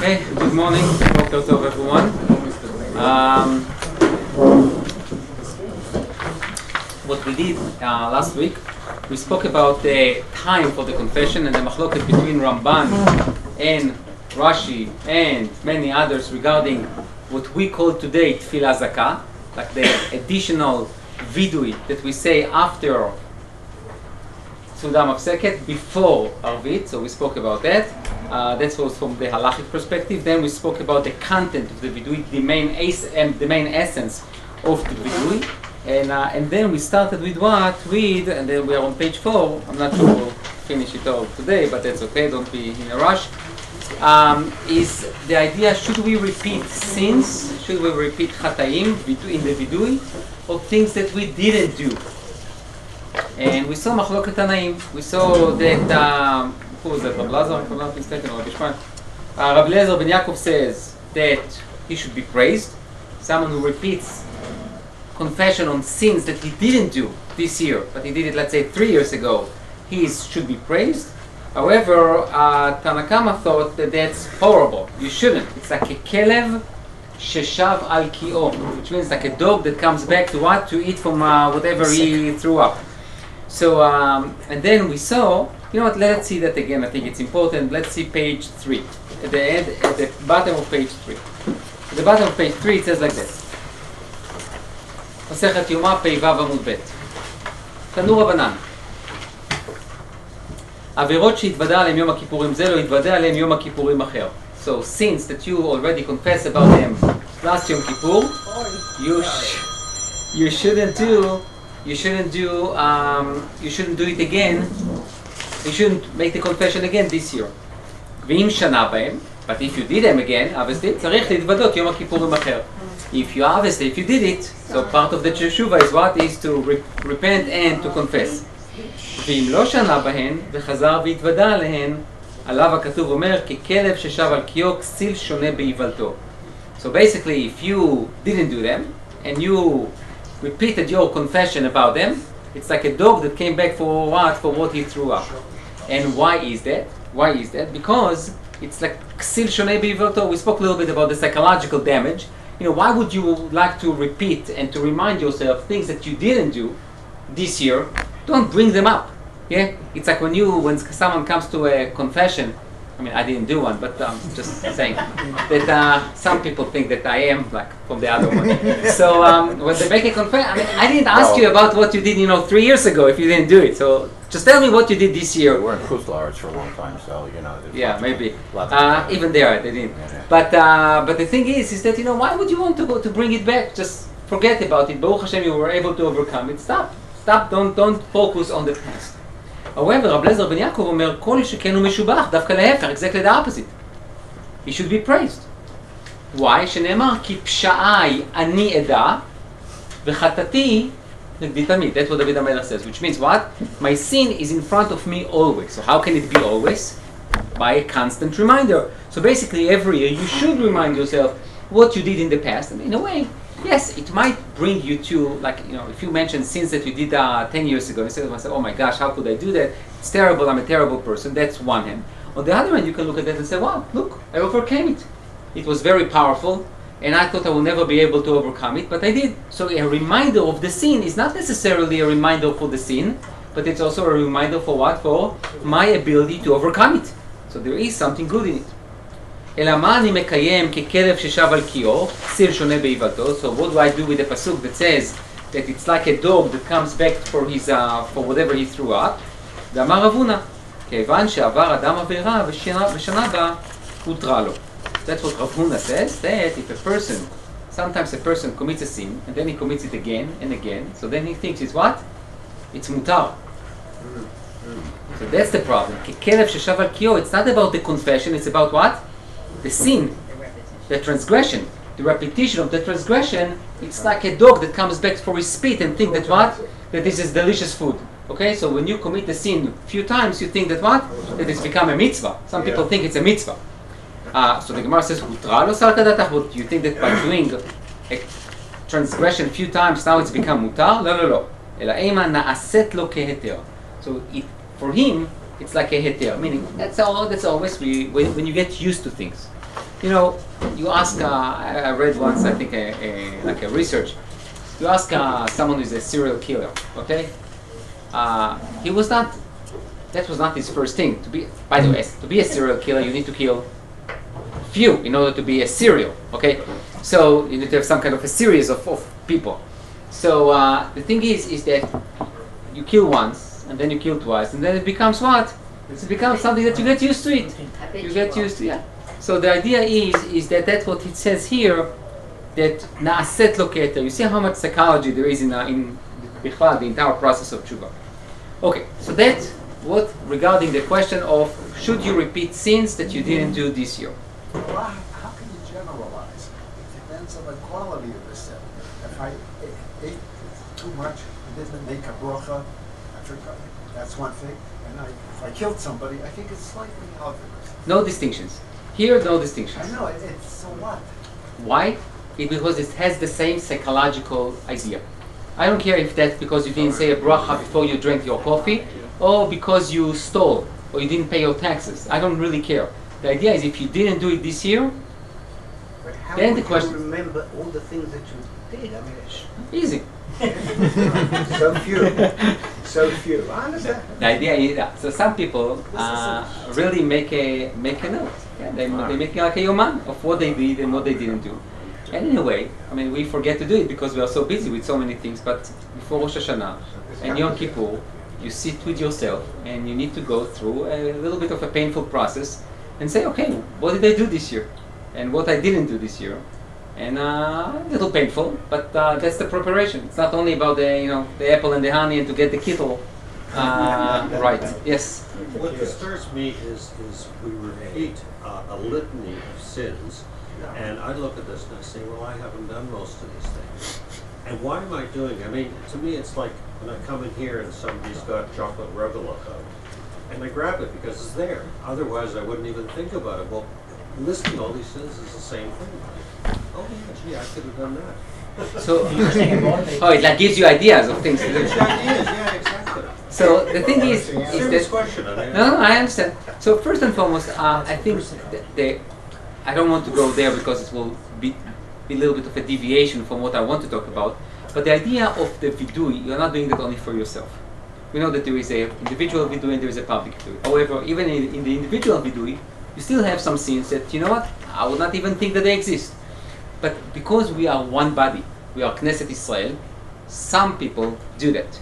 Okay, good morning. Boker tov, everyone. What we did last week, we spoke about the time for the confession and the machloket between Ramban and Rashi and many others regarding what we call today tefillah zakah, like the additional vidui that we say after Suda Mafseket, before Arvit, so we spoke about that. That was from the halachic perspective. Then we spoke about the content of the vidui, the main essence of the vidui. And then we started with what? And then we are on page 4. I'm not sure we'll finish it all today, but that's okay, don't be in a rush. Is the idea, should we repeat sins? Should we repeat chataim in the vidui? Or things that we didn't do? And we saw machloket tanaim. We saw that, who was that, Rabbi Lazar, if I'm not mistaken, or Rabbi Shai? Rabbi Lazar ben Yaakov says that he should be praised. Someone who repeats confession on sins that he didn't do this year, but he did it, let's say, 3 years ago, he should be praised. However, Tanakama thought that that's horrible. You shouldn't. It's like a kelev sheshav al ki'o, which means like a dog that comes back to what? To eat from whatever he threw up. So, and then we saw, you know what, let's see that again, I think it's important. Let's see page 3. At the bottom of page 3. At the bottom of page 3 it says like this. מסכת יומא פ"ו עמוד ב' תנו רבנן עבירות שהתוודע עליהם יום הכיפורים זה לא התוודע עליהם יום הכיפורים אחר. So sins that you already confess about them last Yom Kippur, you shouldn't do it again. You shouldn't make the confession again this year. ואם שנה בהם, but if you did them again, obviously צריך להתוודות יום הכיפורים אחר. If you did it, so part of the teshuvah is what? Is to repent and to confess. ואם לא שנה בהן, וחזר והתוודע עליהן, עליו הכתוב אומר, ככלב ששב על קיאו, כסיל שונה באיוולתו. So basically, if you didn't do them, and you repeated your confession about them, it's like a dog that came back for what? For what he threw up. And why is that? Because it's like ksil shonei b'ivalto. We spoke a little bit about the psychological damage. You know, why would you like to repeat and to remind yourself things that you didn't do this year? Don't bring them up. Yeah, it's like when someone comes to a confession. I mean, I didn't do one, but just saying that some people think that I am like from the other one. So when they make a confession, I mean, I didn't ask you about what you did, 3 years ago if you didn't do it. So just tell me what you did this year. We were in Kuzlar's for a long time, so yeah, maybe. Even there, they didn't. Yeah. But the thing is that why would you want to bring it back? Just forget about it. Baruch Hashem, you were able to overcome it. Stop. Don't focus on the past. However, Rabbi Lazar ben Yaakov אומר, כל שכן הוא משובח, דווקא להפך, exactly the opposite. He should be praised. Why? שנאמר, כי פשעי אני אדע, וחטאתי נגדי תמיד. That's what David HaMelech says, which means what? My sin is in front of me always. So how can it be always? By a constant reminder. So basically, every year, you should remind yourself what you did in the past. And in a way, yes, it might bring you to, if you mention sins that you did 10 years ago, instead of myself, oh my gosh, how could I do that? It's terrible, I'm a terrible person. That's one hand. On the other hand, you can look at that and say, wow, look, I overcame it. It was very powerful, and I thought I would never be able to overcome it, but I did. So a reminder of the sin is not necessarily a reminder for the sin, but it's also a reminder for what? For my ability to overcome it. So there is something good in it. אלא מה אני מקיים ככלב ששב על קיאו, כסיל שונה באיוולתו. So what do I do with the pasuk that says that it's like a dog that comes back for whatever he threw up? ואמר רב הונא, כיוון שעבר אדם עבירה ושנה בה הותרה לו. That's what Rav Huna says, that if sometimes a person commits a sin, and then he commits it again and again, so then he thinks it's what? It's mutar. So that's the problem. ככלב ששב על קיאו, it's not about the confession, it's about what? The sin, the transgression, the repetition of the transgression. It's like a dog that comes back for his spit and think that what? That this is delicious food. Okay, so when you commit the sin a few times, you think that what? That it's become a mitzvah. Some people think it's a mitzvah. So the Gemara says, what do you think that by doing a transgression a few times, now it's become mutar? No. So for him, it's like a heter, meaning that's always when you get used to things. You know, you ask. I read once, I think, like a research. You ask someone who's a serial killer. Okay, he was not. That was not his first thing. To be, by the way, to be a serial killer, you need to kill few in order to be a serial. Okay, so you need to have some kind of a series of people. So the thing is that you kill once, and then you kill twice, and then it becomes what? It becomes something that you get used to it. You get used to, yeah. So the idea is that that's what it says here, that na'aset locator. You see how much psychology there is in Bichlad, the entire process of tshuva. Okay, so that's what regarding the question of should you repeat sins that you didn't do this year. Well, how can you generalize? It depends on the quality of the sin. If I ate too much and didn't make a bracha, I forgot. That's one thing. And if I killed somebody, I think it's slightly other. No distinctions. Here, no distinctions. I know, it's so what? Why? Because it has the same psychological idea. I don't care if that's because you didn't say a bracha before you drank your coffee, or because you stole, or you didn't pay your taxes. I don't really care. The idea is if you didn't do it this year, but how then would the question you remember all the things that you did? I mean, easy. so few. I understand. The idea is that so some people really make a note. Yeah, they make like a yoman of what they did and what they didn't do. And in a way, I mean, we forget to do it because we are so busy with so many things. But before Rosh Hashanah and Yom Kippur, you sit with yourself and you need to go through a little bit of a painful process and say, okay, what did I do this year? And what I didn't do this year? And a little painful, but that's the preparation. It's not only about the apple and the honey and to get the kittle right. Yes? What disturbs me is we repeat a litany of sins, and I look at this and I say, well, I haven't done most of these things. And why am I doing it? I mean, to me it's like when I come in here and somebody's got chocolate regalia, and I grab it because it's there. Otherwise I wouldn't even think about it. Well, listing all these sins is the same thing. Oh yeah, gee, I could have done that. So, it like gives you ideas of things to do. Ideas, yeah, exactly. So the thing is Serious that question. I mean, no, I understand. So first and foremost, I think I don't want to go there because it will be a little bit of a deviation from what I want to talk about. But the idea of the vidui, you're not doing that only for yourself. We know that there is an individual vidui and there is a public vidui. However, even in the individual vidui, you still have some sins that, you know what, I would not even think that they exist. But because we are one body, we are Knesset Israel, some people do that.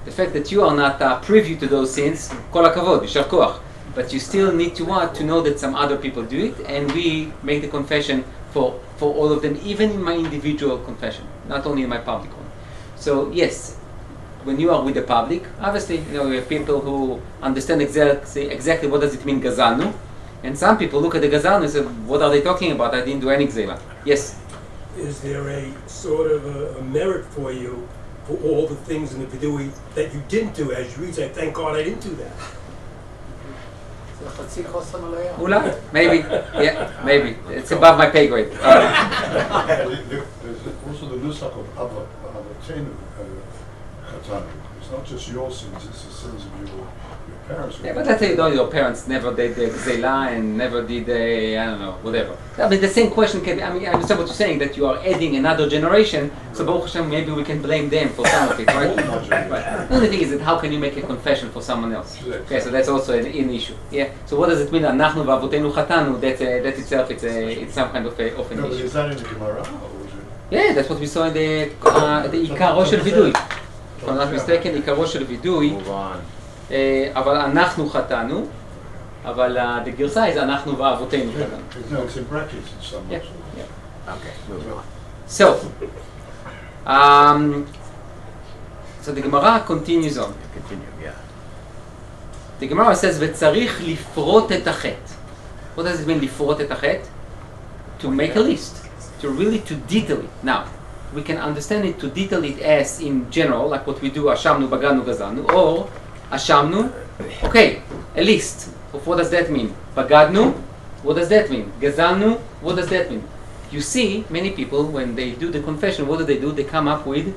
The fact that you are not privy to those sins, kol hakavod, yishar koach. But you still need to know that some other people do it, and we make the confession for all of them, even in my individual confession, not only in my public one. So yes, when you are with the public, obviously, we have people who understand exactly what does it mean gazalnu, and some people look at the gazalnu and say, what are they talking about? I didn't do any gzela. Yes? Is there a sort of a merit for you for all the things in the vidui that you didn't do? As you read, say, thank God I didn't do that. Ula? Maybe. Yeah, maybe. It's above my pay grade. There's also the nusach of Avatenu, it's not just your sins, it's the sins of your parents. Yeah, but let's say your parents never did the gzela and never did the, I don't know, whatever. I mean, the same question can be, I understand what you're saying, that you are adding another generation, so Baruch Hashem, maybe we can blame them for some of it, right? Right. The only thing is that how can you make a confession for someone else? Okay, so that's also an issue. Yeah. So what does it mean? Anachnu v'avotenu chatanu. That itself, it's some kind of an No, but issue. is that in the Gemara, or is it? Yeah, that's what we saw in the Ikaro shel vidui. If I'm not mistaken, Ikaro shel vidui. Move on. אבל אנחנו חטאנו, אבל הגרסה היא אנחנו ואבותינו חטאנו. No, it's in brackets in some Yeah, way. yeah. Okay, moving on. So the Gemara continues on. Continue, yeah. The Gemara says, וצריך לפרוט את החטא. What does it mean, לפרוט את החטא? To make a list. To detail it. Now, we can understand it to detail it as in general, like what we do, אשמנו, בגדנו, גזלנו, or אשמנו, okay, a list of what does that mean. בגדנו, what does that mean? גזלנו, what does that mean? You see, many people, when they do the confession, what do? They come up with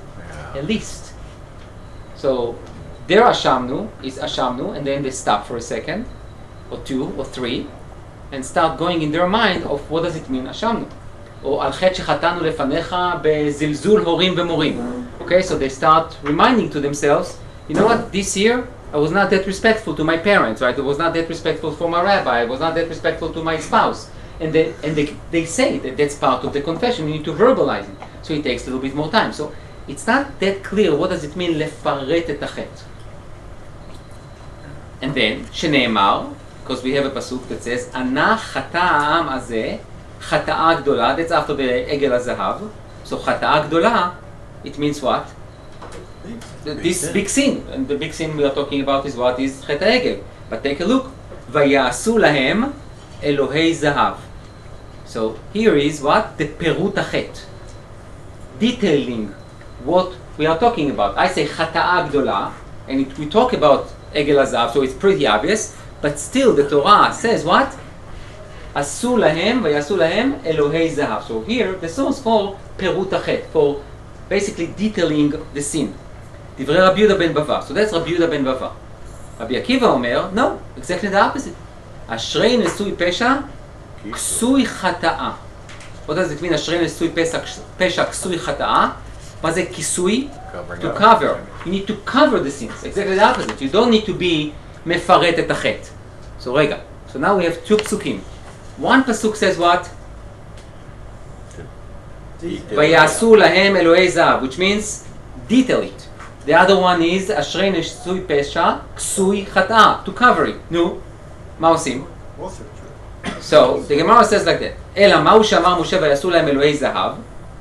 a list. So, their אשמנו is אשמנו, and then they stop for a second, or two, or three, and start going in their mind of what does it mean אשמנו. או על חטא שחטאנו לפניך בזלזול הורים ומורים. Okay, so they start reminding to themselves, you know what, this year I was not that respectful to my parents, right? I was not that respectful for my rabbi, I was not that respectful to my spouse. And they say that that's part of the confession, you need to verbalize it. So it takes a little bit more time. So it's not that clear what does it mean לפרט את החטא. And then, שנאמר, because we have a pasuk that says, ענה חטא העם הזה, חטאה גדולה, that's after the עגל הזהב. So חטאה גדולה, it means what? This big sin. And the big sin we are talking about is what is חטא העגל. But take a look. ויעשו להם אלוהי זהב. So here is what? The פירוט החטא. Detailing what we are talking about. I say חטאה גדולה, and we talk about עגל הזהב, so it's pretty obvious, but still the Torah says what? עשו להם ויעשו להם אלוהי זהב. So here the source for פירוט החטא, for basically detailing the sin. דברי רבי יהודה בן בבא. So that's רבי יהודה בן בבא. רבי עקיבא אומר, no, exactly the opposite. אשרי נשוי פשע, כסוי חטאה. What does it mean, אשרי נשוי פשע, כסוי חטאה? מה זה כיסוי? To cover. You need to cover the sins. Exactly the opposite. You don't need to be מפרט את החטא. So רגע. So now we have two psukim. One pasuk says what? ויעשו להם אלוהי זהב, which means detail it. The other one is אשרי נשוי פשע, כסוי חטאה. To cover it. נו, מה עושים? Both are true. So the Gemara says like that. אלא מהו שאמר משה ויעשו להם אלוהי זהב?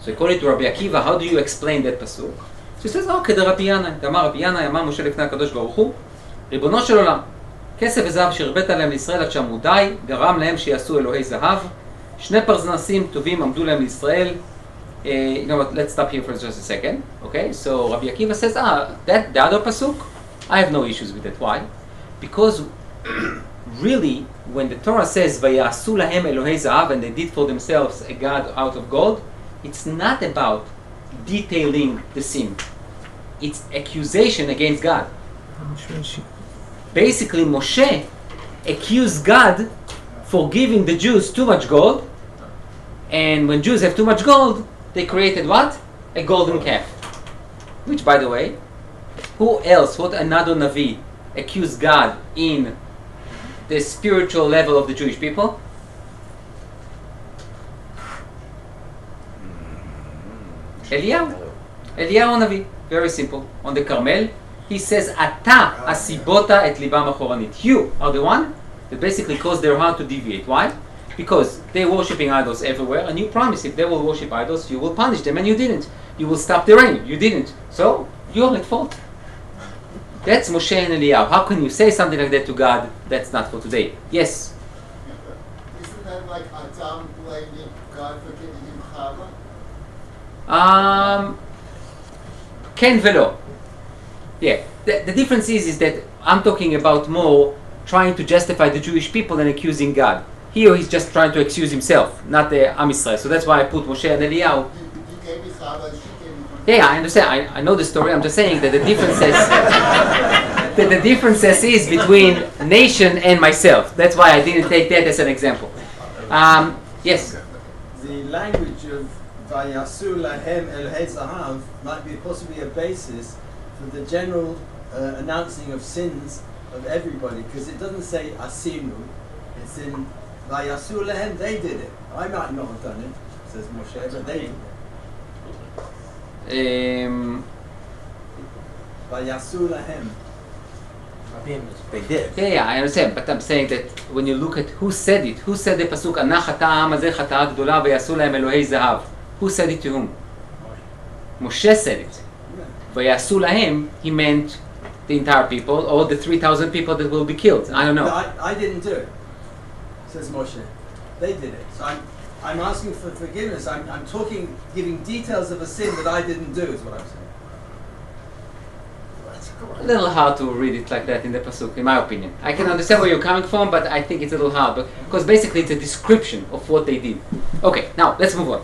So according to Rabbi Akiva, how do you explain that pasuk? So he says, כדרבי ינאי. אמר רבי ינאי, אמר משה לפני הקדוש ברוך הוא, ריבונו של עולם, כסף וזהב שהרבית להם לישראל עד שעמו די, גרם להם שיעשו אלוהי זהב, שני פרנסים טובים עמדו להם לישראל. You know what, let's stop here for just a second. Okay, so Rabbi Akiva says, that the other pasuk, I have no issues with that. Why? Because really, when the Torah says, ויעשו להם אלוהי זהב, and they did for themselves a god out of gold, it's not about detailing the sin. It's accusation against God. Basically, Moshe accused God for giving the Jews too much gold, and when Jews have too much gold, they created what? A golden calf. Which, by the way, who else, what another Navi accused God in the spiritual level of the Jewish people? Eliyahu Navi, very simple. On the Carmel, he says, "Ata asibota et libam achoranit." You are the one that basically caused their heart to deviate. Why? Because they're worshipping idols everywhere, and you promised if they will worship idols, you will punish them, and you didn't. You will stop the rain, you didn't. So you're at fault. That's Moshe and Eliyahu. How can you say something like that to God? That's not for today. Yes. Isn't that like Adam blaming God for giving him Chava? Ken velo. Yeah. The difference is that I'm talking about more trying to justify the Jewish people than accusing God. Here he's just trying to excuse himself, not the Am Yisrael. So that's why I put Moshe and Eliyahu. You gave me Chava, she gave me Yeah, I understand. I know the story. I'm just saying that the differences is between nation and myself. That's why I didn't take that as an example. Yes. The language of Vayasu Lahem Elhei Zahav might be possibly a basis for the general announcing of sins of everybody, because it doesn't say Asinu. It's in Vayasu Lahem, they did it. I might not have done it, says Moshe, but they did it. Vayasu Lahem. They did. Yeah, I understand. But I'm saying that when you look at who said it, who said the pasuk, "Ana chata ha'am hazeh chata'a gdola v'yasu lahem Elohei zahav." Who said it to whom? Moshe said it. V'yasu lahem, he meant the entire people, or the 3,000 people that will be killed. I don't know. No, I didn't do it, says Moshe. They did it. So I'm asking for forgiveness. I'm talking, giving details of a sin that I didn't do, is what I'm saying. A little hard to read it like that in the pasuk, in my opinion. I can understand where you're coming from, but I think it's a little hard, because basically it's a description of what they did. Okay, now let's move on.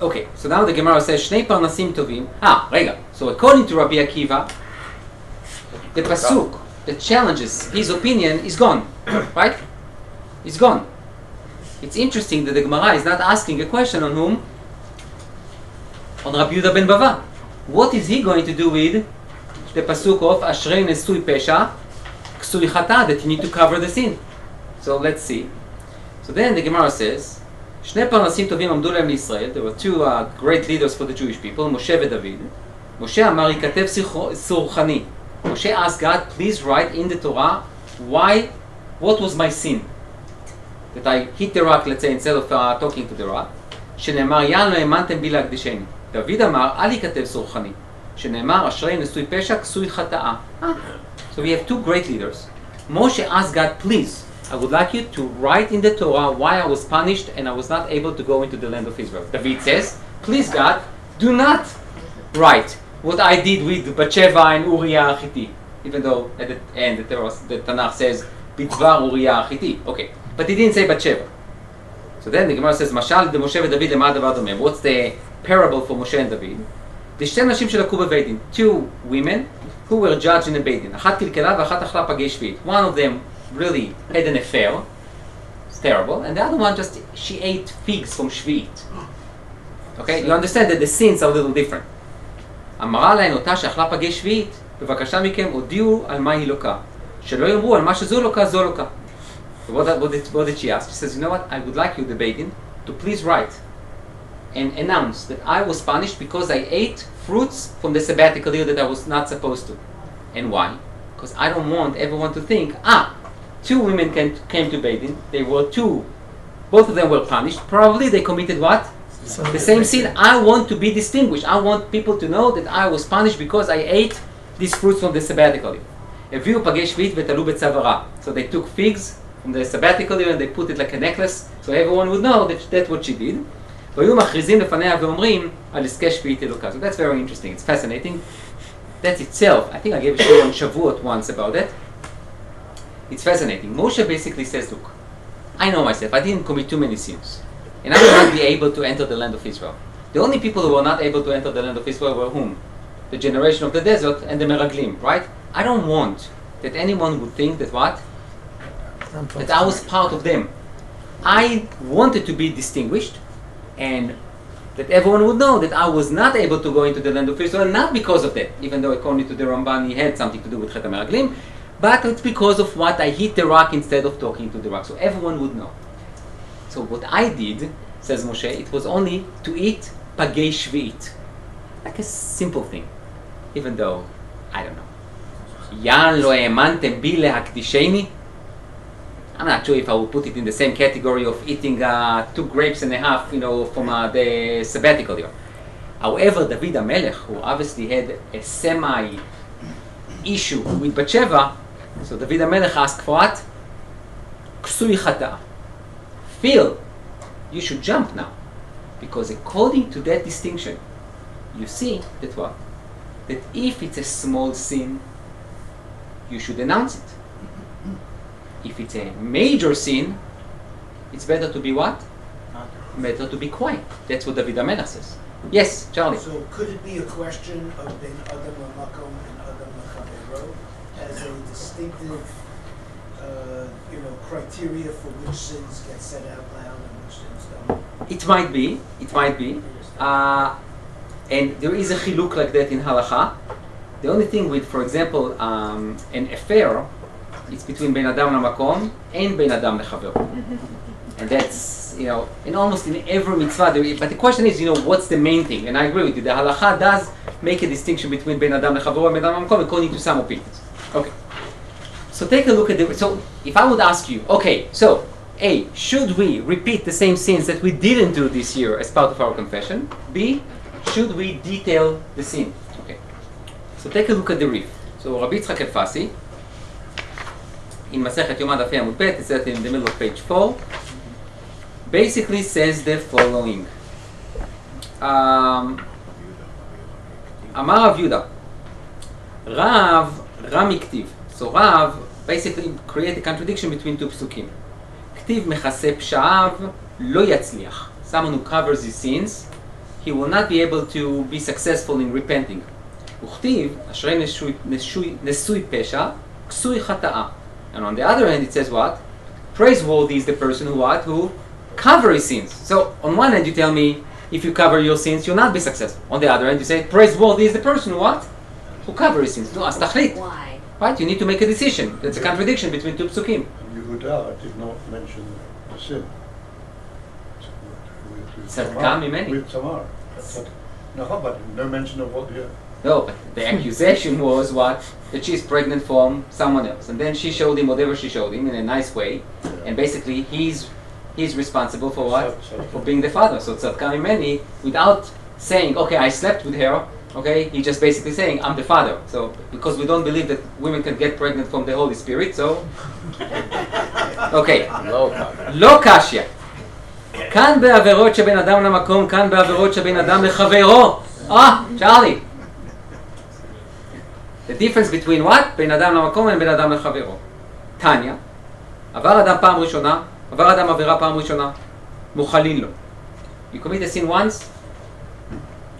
Okay, so now the Gemara says, Shnei parnasim tovim. Rega. So according to Rabbi Akiva, the that challenges his opinion is gone, right? It's gone. It's interesting that the Gemara is not asking a question on whom? On Rabbi Yehuda ben Bava. What is he going to do with the pasuk of Ashrei Nesui Pesha Ksui Chata, that you need to cover the sin? So let's see. So then the Gemara says, Shne Parnasim Tovim Amdu Lehem Yisrael. There were two great leaders for the Jewish people, Moshe and David. Moshe Amar Yikatev Surchani. Moshe asked God, please write in the Torah what was my sin? That I hit the rock, let's say, instead of talking to the rock. שנאמר, יען לא האמנתם בי להקדישני. דוד אמר, אל ייכתב סורחני. שנאמר, אשרי נשוי פשע, כסוי חטאה. So we have two great leaders. Moshe asked God, please, I would like you to write in the Torah why I was punished and I was not able to go into the land of Israel. David says, please God, do not write what I did with Bathsheba and Uriah Hittite. Even though at the end the Tanakh says, Bidvar Uriah Hittite. Okay, but he didn't say Bathsheba. So then the Gemara says, Mashal de Moshe v'David lema davar domeh. What's the parable for Moshe and David? The שתי נשים שלקחו בבית דין. Two women who were judged in a בית דין. אחת קלקלה ואחת אכלה פגי שביעית. One of them really had an affair. It's terrible. And the other one she ate figs from שביעית. Okay? You understand that the sins are a little different. אמרה להן אותה שאכלה פגי שביעית, בבקשה מכם הודיעו על מה היא לוקה. שלא יאמרו על מה שזו לוקה, זו לוקה. What did she ask? She says, you know what, I would like you, the Beit Din, to please write and announce that I was punished because I ate fruits from the sabbatical year that I was not supposed to. And why? Because I don't want everyone to think, two women came to Beit Din, both of them were punished, probably they committed what? The same sin. I want to be distinguished. I want people to know that I was punished because I ate these fruits from the sabbatical year. הביאו פגי שביעית ותלו בצווארה. So they took figs from the sabbatical year and they put it like a necklace, so everyone would know that that's what she did. והיו מכריזים לפניה ואומרים על עסקי שביעית אלוקה. So that's very interesting. It's fascinating. That itself, I think I gave a show on Shavuot once about that. It's fascinating. Moshe basically says, look, I know myself, I didn't commit too many sins. And I will not be able to enter the land of Israel. The only people who were not able to enter the land of Israel were whom? The generation of the desert and the Meraglim, right? I don't want that anyone would think that what? That I was part of them. I wanted to be distinguished and that everyone would know that I was not able to go into the land of Israel, not because of that, even though according to the Ramban he had something to do with Chet HaMeraglim, but it's because of what I hit the rock instead of talking to the rock. So everyone would know. So what I did, says Moshe, it was only to eat pagei shvi'it. Like a simple thing. Even though, I don't know. Yan lo האמנתם בי להקדישני? I'm not sure if I would put it in the same category of eating 2 grapes and a half, from the sabbatical year. However, David HaMelech, who obviously had a semi-issue with Bathsheba, so David HaMelech asked for what? Ksui chata. Phil, you should jump now. Because according to that distinction, you see that what? That if it's a small sin, you should announce it. If it's a major sin, it's better to be what? Better to be quiet. That's what David HaMelech says. Yes, Charlie. So could it be a question of Ben Adam Lamakom and Adam Lachavero as a distinctive, criteria for which sins get said out loud and which sins don't? It might be. And there is a chiluk like that in Halacha. The only thing with, for example, an affair, it's between Ben Adam Lamakom and Ben Adam Lechaver. And that's, and almost in every mitzvah, but the question is, what's the main thing? And I agree with you, the Halacha does make a distinction between Ben Adam Lechaver and Ben Adam Lamakom according to some opinions. Okay. So take a look at so if I would ask you, okay, so A, should we repeat the same sins that we didn't do this year as part of our confession? B, should we detail the sin? Okay. So take a look at the Rif. So Rabbi Yitzchak Elfasi, in Masechet Yoma Daf Amud Bet, it's in the middle of page 4, basically says the following. Amar Rav Yuda, Rav Ramiktiv. So Rav basically create a contradiction between two psukim. Ktiv mechase psha'av lo yatzliach. Someone who covers his sins, he will not be able to be successful in repenting. Uchtiv ashrei nesui pesha ksui chata'a. And on the other hand, it says what? Praiseworthy is the person who what? Who cover his sins. So on one hand, you tell me if you cover your sins, you'll not be successful. On the other hand, you say praiseworthy is the person who what? Who cover his sins. No, astachlit. Why? Right? You need to make a decision. That's a contradiction between two psukim. And Yehuda did not mention the sin. Tzadka mimeni. With Tamar. No, but no mention of what the... No, but the accusation was what? That she's pregnant from someone else. And then she showed him whatever she showed him in a nice way. And basically he's responsible for what? For being the father. So tzadka mimeni, without saying, okay, I slept with her, okay, he's just basically saying, I'm the father. So, because we don't believe that women can get pregnant from the Holy Spirit, so... Okay. לא קשיא. כאן בעבירות שבין אדם למקום, כאן בעבירות שבין אדם לחברו. Charlie. The difference between what? בין אדם למקום ובין אדם לחברו. תניא, עבר אדם פעם ראשונה, עבר אדם עבירה פעם ראשונה, מוחלין לו. You commit a sin once,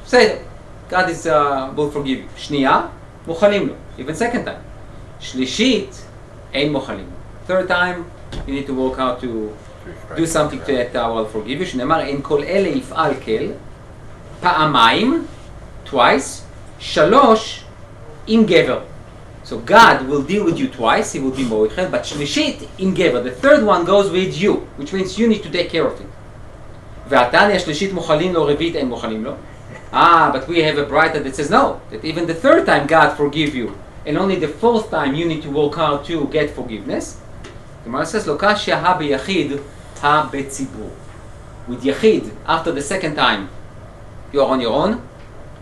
say God is, will forgive you. שנייה, מוחלים לו. Even second time. שלישית, אין מוחלים לו. Third time, you need to work out to do something that will forgive you. שנאמר, אין כל אלה יפעל כל, פעמיים, twice, שלוש, עם גבר. So God will deal with you twice, he will be moichel, but שלישית, עם גבר. The third one goes with you, which means you need to take care of it. והתניא שלישית מוחלים לו, רביעית אין מוחלים לו. But we have a brighter that says no, that even the third time God forgive you, and only the fourth time you need to work hard to get forgiveness. The Gemara says, "Lo kashya ha b'yachid ha betzibur." With yachid, after the second time, you are on your own.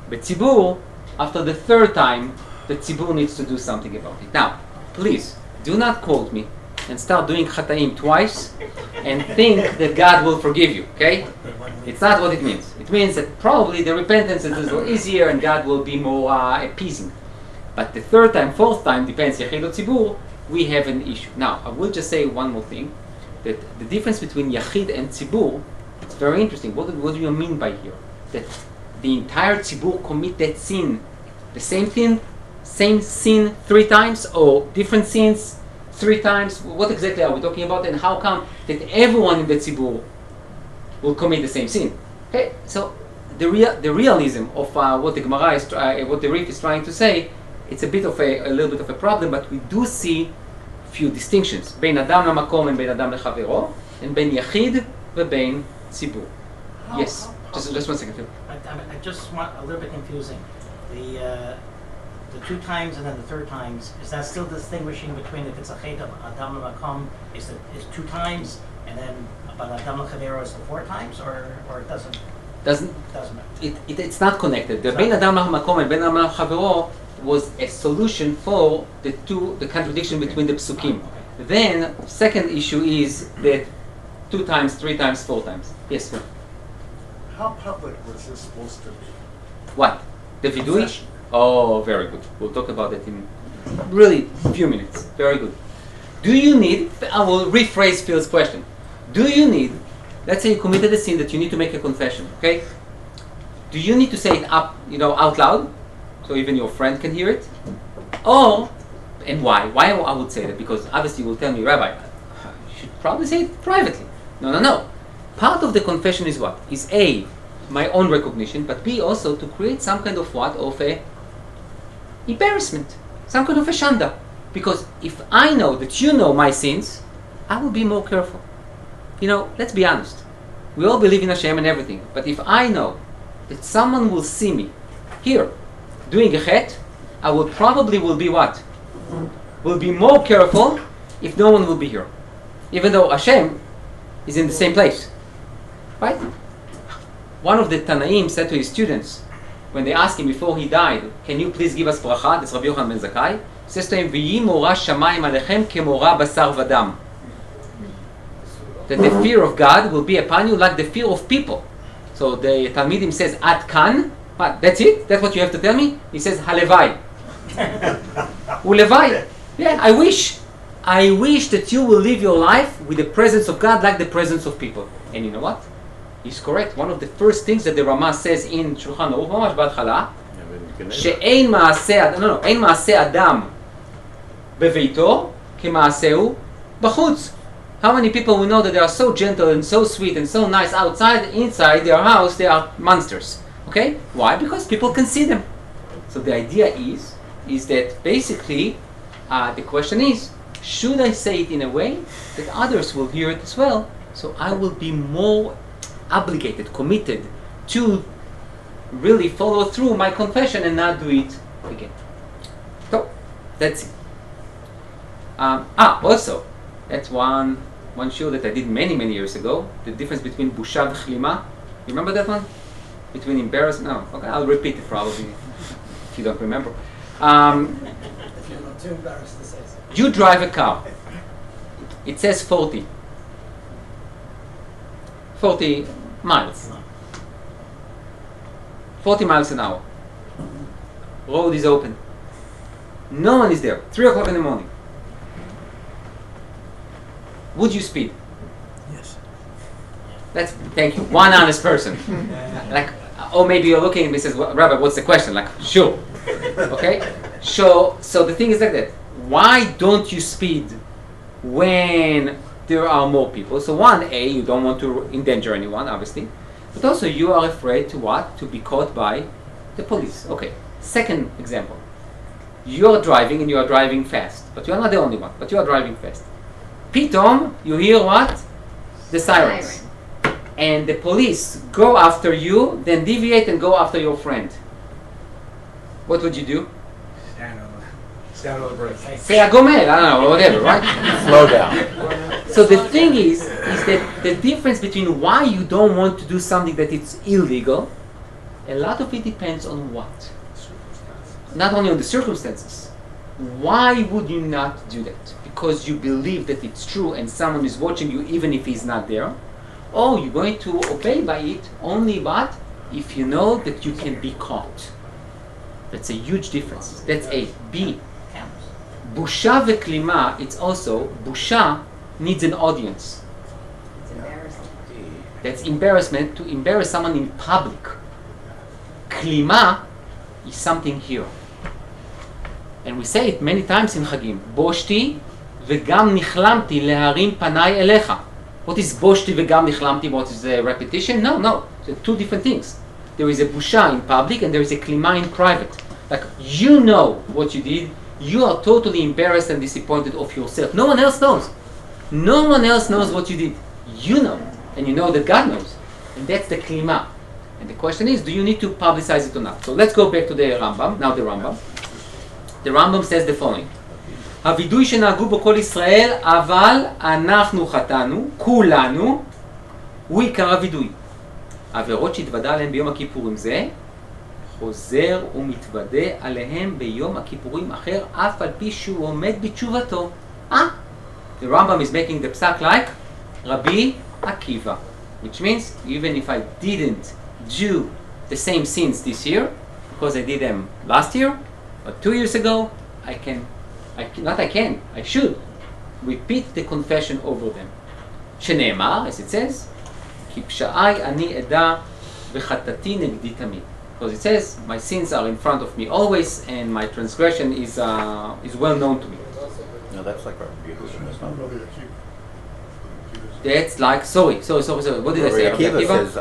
Betzibur, after the third time, the tzibur needs to do something about it. Now, please, do not quote me and start doing chataim twice and think that God will forgive you, okay? It's not what it means. It means that probably the repentance is a little easier and God will be more appeasing. But the third time, fourth time, depends, Yachid or Tzibur, we have an issue. Now, I will just say one more thing, that the difference between Yachid and Tzibur, it's very interesting. What do you mean by here? That the entire Tzibur commit that sin, the same sin 3 times, or different sins 3 times? What exactly are we talking about, and how come that everyone in the Tzibur will commit the same sin? Okay, so the realism of what the Gemara is, what the Rif is trying to say, it's a little bit of a problem, but we do see few distinctions בין אדם למקום ובין אדם לחברו, and בין יחיד ובין ציבור. Yes, just 1 second. I just want a little bit confusing. The 2 times and then the 3rd times, is that still distinguishing between if it's a chet of Adam L'Makom is 2 times, and then but Adam L'Chavero is the 4 times, or it doesn't it's not connected. The Ben Adam L'Makom and Ben Adam L'Chavero was a solution for the contradiction between the psukim. Okay. Then second issue is that 2 times, 3 times, 4 times. Yes, sir. How public was this supposed to be? What? The vidui? Oh, very good. We'll talk about that in really a few minutes. Very good. Do you need, I will rephrase Phil's question. Do you need, let's say you committed a sin that you need to make a confession, okay? Do you need to say it up, out loud, so even your friend can hear it? Or, and why? Why I would say that? Because obviously you will tell me, Rabbi, you should probably say it privately. No. Part of the confession is what? Is A, my own recognition, but B, also to create some kind of what? Of a embarrassment. Some kind of a shanda. Because if I know that you know my sins, I will be more careful. Let's be honest. We all believe in Hashem and everything. But if I know that someone will see me here doing a chet, I will be what? Will be more careful if no one will be here. Even though Hashem is in the same place. Right? One of the Tanaim said to his students, when they asked him before he died, can you please give us bracha? That's Rabbi Yochanan ben Zakkai. He says to him, V'yi mora shamayim alechem kemora basar vadam. That the fear of God will be upon you like the fear of people. So the Talmidim says, Ad kan. What, that's it? That's what you have to tell me? He says, Halevai. Ulevai. Yeah, I wish that you will live your life with the presence of God like the presence of people. And you know what? He's correct. One of the first things that the Rama says in Shulchan Aruch, ממש בהתחלה, שאין מעשה אדם בביתו כמעשהו בחוץ. How many people we know that they are so gentle and so sweet and so nice outside, inside their house they are monsters. Okay? Why? Because people can see them. So the idea is that basically the question is, should I say it in a way that others will hear it as well, so I will be more obligated, committed to really follow through my confession and not do it again. So that's it. Also, that's one show that I did many years ago. The difference between busha v'chlima. You remember that one? Between embarrassment. No. Okay, I'll repeat it probably if you don't remember. If you're not too embarrassed to say so. You drive a car. It says 40 miles. 40 miles an hour. Road is open. No one is there. 3 o'clock in the morning. Would you speed? Yes. Thank you. One honest person. Like, or maybe you're looking at me and says, well, Rabbi, what's the question? Like, sure. Okay? So the thing is like that. Why don't you speed when there are more people? So you don't want to endanger anyone, obviously. But also you are afraid to what? To be caught by the police. Okay. Second example. You are driving and you are driving fast. But you are not the only one. But you are driving fast. Pitom, you hear what? The sirens. And the police go after you, then deviate and go after your friend. What would you do? Stand on the brake. Say a gomel, I don't know, whatever, right? Slow down. So the thing is that the difference between why you don't want to do something that it's illegal, a lot of it depends on what? Not only on the circumstances. Why would you not do that? Because you believe that it's true and someone is watching you even if he's not there? Or you're going to obey by it only but if you know that you can be caught. That's a huge difference. That's A. B. Busha v'klima, it's also, busha needs an audience. It's embarrassing. That's embarrassment, to embarrass someone in public. Klima is something here. And we say it many times in Chagim. Boshti v'gam nichlamti leharim panai elecha. What is boshti v'gam nichlamti? What is the repetition? No. They're two different things. There is a busha in public and there is a klima in private. Like, you know what you did. You are totally embarrassed and disappointed of yourself. No one else knows. No one else knows what you did. You know. And you know that God knows. And that's the klima. And the question is, do you need to publicize it or not? So let's go back to the Rambam. Now the Rambam. The Rambam says the following. הווידוי שנהגו בו כל ישראל, אבל אנחנו חטאנו, כולנו, הוא עיקר הווידוי. העבירות שהתוודע עליהם ביום הכיפורים זה, חוזר ומתוודה עליהם ביום הכיפורים אחר, אף על פי שהוא עומד בתשובתו. The Rambam is making the psak like Rabbi Akiva, which means even if I didn't do the same sins this year, because I did them last year, but 2 years ago, I should repeat the confession over them. שנאמר, as it says, כי פשעי אני אדע וחטאתי נגדי תמיד. Because it says, my sins are in front of me always, and my transgression is well known to me. No, that's like Rabbi Yehuda. That's not Rabbi Akiva. That's like, sorry. What did I say? Rabbi Akiva says,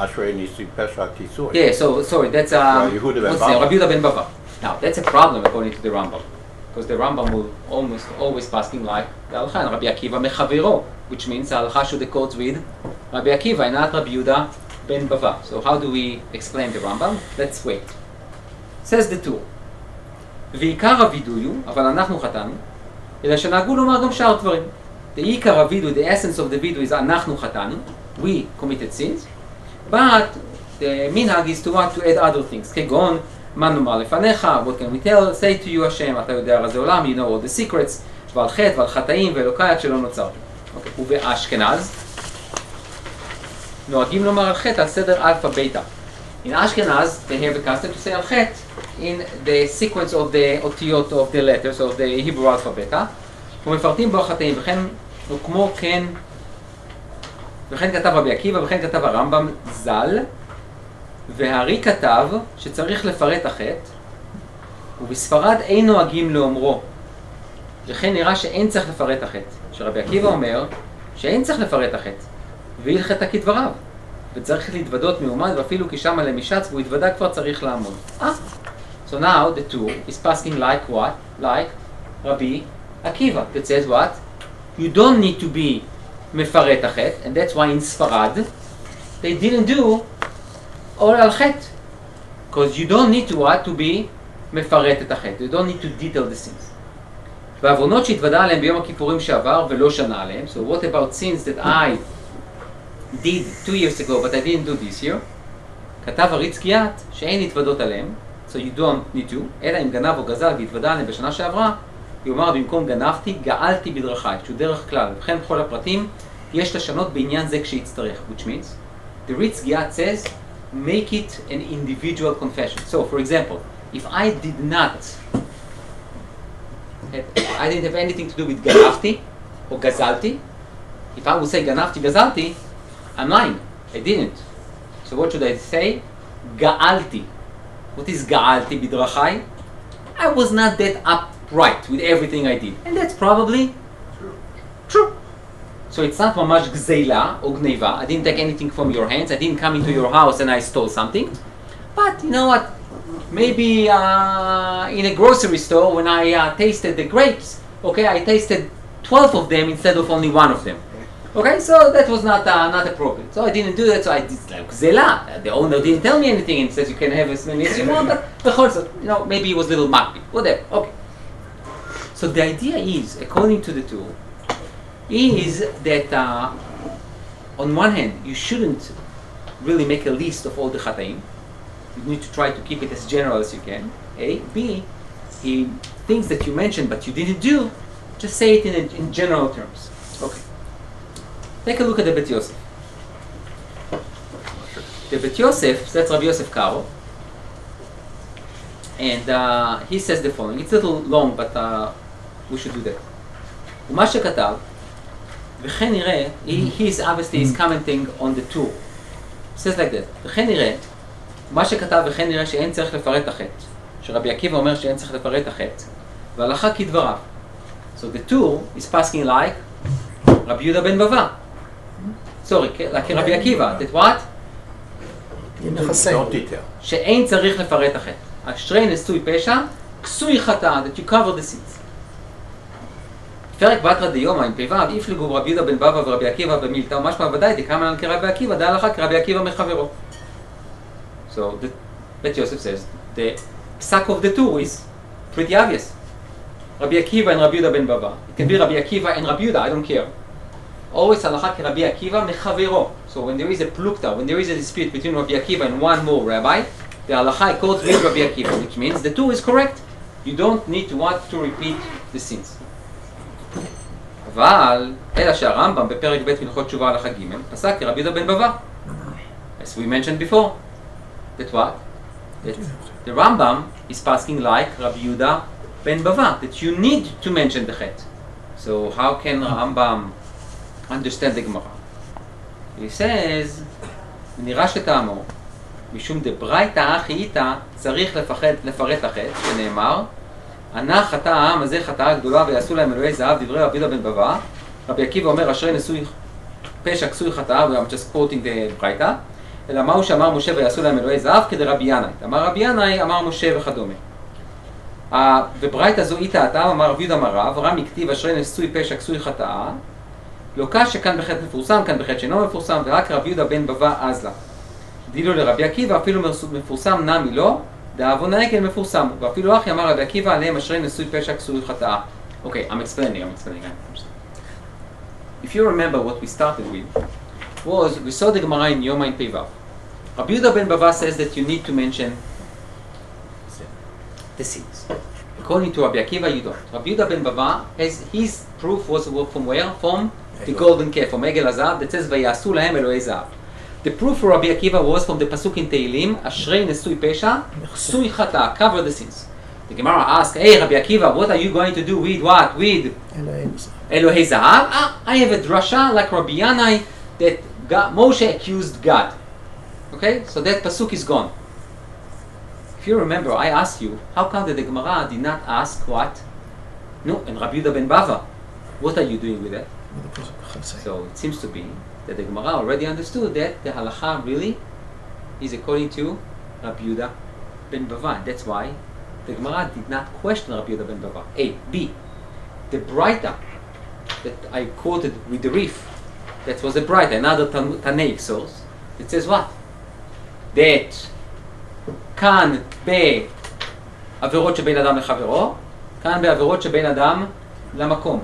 Ashrei nisi pesha kisui. Yeah, so sorry, that's Rabbi Yehuda ben Bava. Rabbi Yehuda ben Bava. Now, that's a problem according to the Rambam. Because the Rambam will almost always passing like the Halacha and Rabbi Akiva mechaviro, which means the Halacha should accord with Rabbi Akiva and not Rabbi Yehuda ben Bava. So how do we explain the Rambam? Let's wait. Says the two. ועיקר הווידוי הוא, אבל אנחנו חטאנו, אלא שנהגו לומר גם שאר דברים. The עיקר הווידוי, the essence of the וידוי is אנחנו חטאנו, we committed sins, but the minhag is to want to add other things, כגון, מה נאמר לפניך, what can we tell, say to you השם, אתה יודע רזי עולם, you know all the secrets, ועל חטא ועל חטאים ואלוקי עד שלא נוצרתי. ובאשכנז, נוהגים לומר על חטא על סדר אלפא ביתא. In Ashkenaz, they have a custom to say al chet in the sequence of the otiyot of the letters of the Hebrew alphabet. ומפרטים בו החטאים, וכמו כן כתב רבי עקיבא, וכן כתב הרמב"ם ז"ל, והארי כתב שצריך לפרט החטא, ובספרד אין נוהגים לאומרו. וכן נראה שאין צריך לפרט החטא. שרבי עקיבא אומר שאין צריך לפרט החטא. והלכתה כדבריו. וצריך להתוודות מעומד, ואפילו כי שמה למשץ, והוא התוודה כבר צריך לעמוד. So now the two is passing like what? Like Rabbi Akiva. That says what? You don't need to be מפרט החטא, and that's why in Sfarad they didn't do all al chet. Because you don't need to what? To be מפרט את החטא. You don't need to detail the sins. והעוונות שהתוודה עליהם ביום הכיפורים שעבר ולא שנה עליהם. So what about sins that I did 2 years ago but I didn't do this year? כתב הריץ קיאת שאין התוודות עליהם. So you don't need to. אלא אם גנב או גזל והתוודה עליהם בשנה שעברה, יאמר במקום גנבתי, גאלתי בדרכי, שהוא דרך כלל. ובכן בכל הפרטים יש לשנות בעניין זה כשיצטרך. Which means, the Ritz Giat says, make it an individual confession. So, for example, if I didn't have anything to do with גנבתי or גזלתי, if I would say גנבתי, גזלתי, I'm lying. I didn't. So what should I say? גאלתי. What is גאלתי בדרכי? I was not that upright with everything I did. And that's probably true. So it's not mamash gzeila or gneva. I didn't take anything from your hands. I didn't come into your house and I stole something. But you know what? Maybe in a grocery store when I tasted the grapes, okay, I tasted 12 of them instead of only one of them. Okay, so that was not appropriate. So I didn't do that, so I did like gzeila. The owner didn't tell me anything and says you can have as many as you want, but also, you know, maybe it was a little makbi, whatever. Okay. So the idea is, according to the two, is that on one hand, you shouldn't really make a list of all the chataim. You need to try to keep it as general as you can. A. B. In things that you mentioned but you didn't do, just say it in general terms. Okay. Take a look at the Beit Yosef. The Beit Yosef, that's Rabbi Yosef Karo. And he says the following. It's a little long, but we should do that. ומה שכתב, וכן נראה, he is obviously is commenting on the two. He says like that, וכן נראה, מה שכתב וכן נראה שאין צריך לפרט החטא. שרבי עקיבא אומר שאין צריך לפרט החטא. והלכה כדבריו. So the two is passing like רבי יהודה בן בבא. Sorry, like רבי עקיבא. That what? Don't detail. שאין צריך לפרט החטא. אשרי נשוי פשע, כסוי חטא, that you cover the sins. פרק בתרא דיומא עם פיביו, יפלגו רבי יהודה בן בבא ורבי עקיבא במילתא, ומשמע ודאי דקאמר לן כרבי עקיבא, דע לך כרבי עקיבא מחברו. So the Beit Yosef says the psak of the two is pretty obvious. Rabbi Akiva and Rabbi Yehuda ben Bava. It can be Rabbi Akiva and Rabbi Yehuda, I don't care. Always halacha Rabbi Akiva mechavero. So when there is a plukta, when there is a dispute between Rabbi Akiva and one more rabbi, the halacha calls with Rabbi Akiva, which means the two is correct. You don't need to want to repeat the sins. אבל, אלא שהרמב"ם בפרק ב' הלכות תשובה הלכה ג' פסק כרבי יהודה בן בבא. As we mentioned before. That what? That the Rambam is passing like Rabbi Yehuda ben Bava, that you need to mention the chet. So how can Rambam understand the Gemara? He says, נראה שטעמו, משום דברייתא אחי איתא צריך לפרט החטא, שנאמר, ענה חטא העם הזה חטאה גדולה ויעשו להם אלוהי זהב, דברי רבי יהודה בן בבא. רבי עקיבא אומר, אשרי נשוי פשע כסוי חטאה, I'm just quoting the ברייתא. אלא מהו שאמר משה ויעשו להם אלוהי זהב כדי רבי ינאי. אמר רבי ינאי, אמר משה וכדומה. וברייתא זו איתה הטעם, אמר רבי יהודה אמר רב, רם הכתיב אשרי נשוי פשע כסוי חטאה, לא קש שכאן בחטא מפורסם, כאן בחטא שאינו מפורסם, ורק רבי יהודה בן בבא אז לה. דילו לרבי עקיבא, אפילו מפורסם נמי לא, דאבונה כן מפורסם, ואפילו אחי אמר רבי עקיבא עליהם אשרי נשוי פשע כסוי חטאה. Okay, I'm explaining. If you remember what we started with, was we saw the Gemara in Yoma in Pevav. Rabbi Yehuda ben Bava says that you need to mention the sins. According to Rabbi Akiva, you don't. Rabbi Yehuda ben Bava, his proof was from where? From the golden calf, from Egel Hazav, that says Vayasu lahem Elohei Zahav. The proof for Rabbi Akiva was from the pasuk in Tehillim, Ashrei nesui pesha, sui chata, cover the sins. The Gemara asked, hey Rabbi Akiva, what are you going to do with what? With Elohei Zahav? I have a drasha like Rabbi Yanai that Moshe accused God. Okay, so that pasuk is gone. If you remember, I asked you, how come that the Gemara did not ask what? No, and Rabbi Yehuda ben Bava, what are you doing with that? So it seems to be that the Gemara already understood that the halacha really is according to Rabbi Yehuda ben Bava. That's why the Gemara did not question Rabbi Yehuda ben Bava. A. B. The Braita that I quoted with the Rif, that was a Braita, another Tanaic source, it says what? That כאן בעבירות שבין אדם לחברו, כאן בעבירות שבין אדם למקום.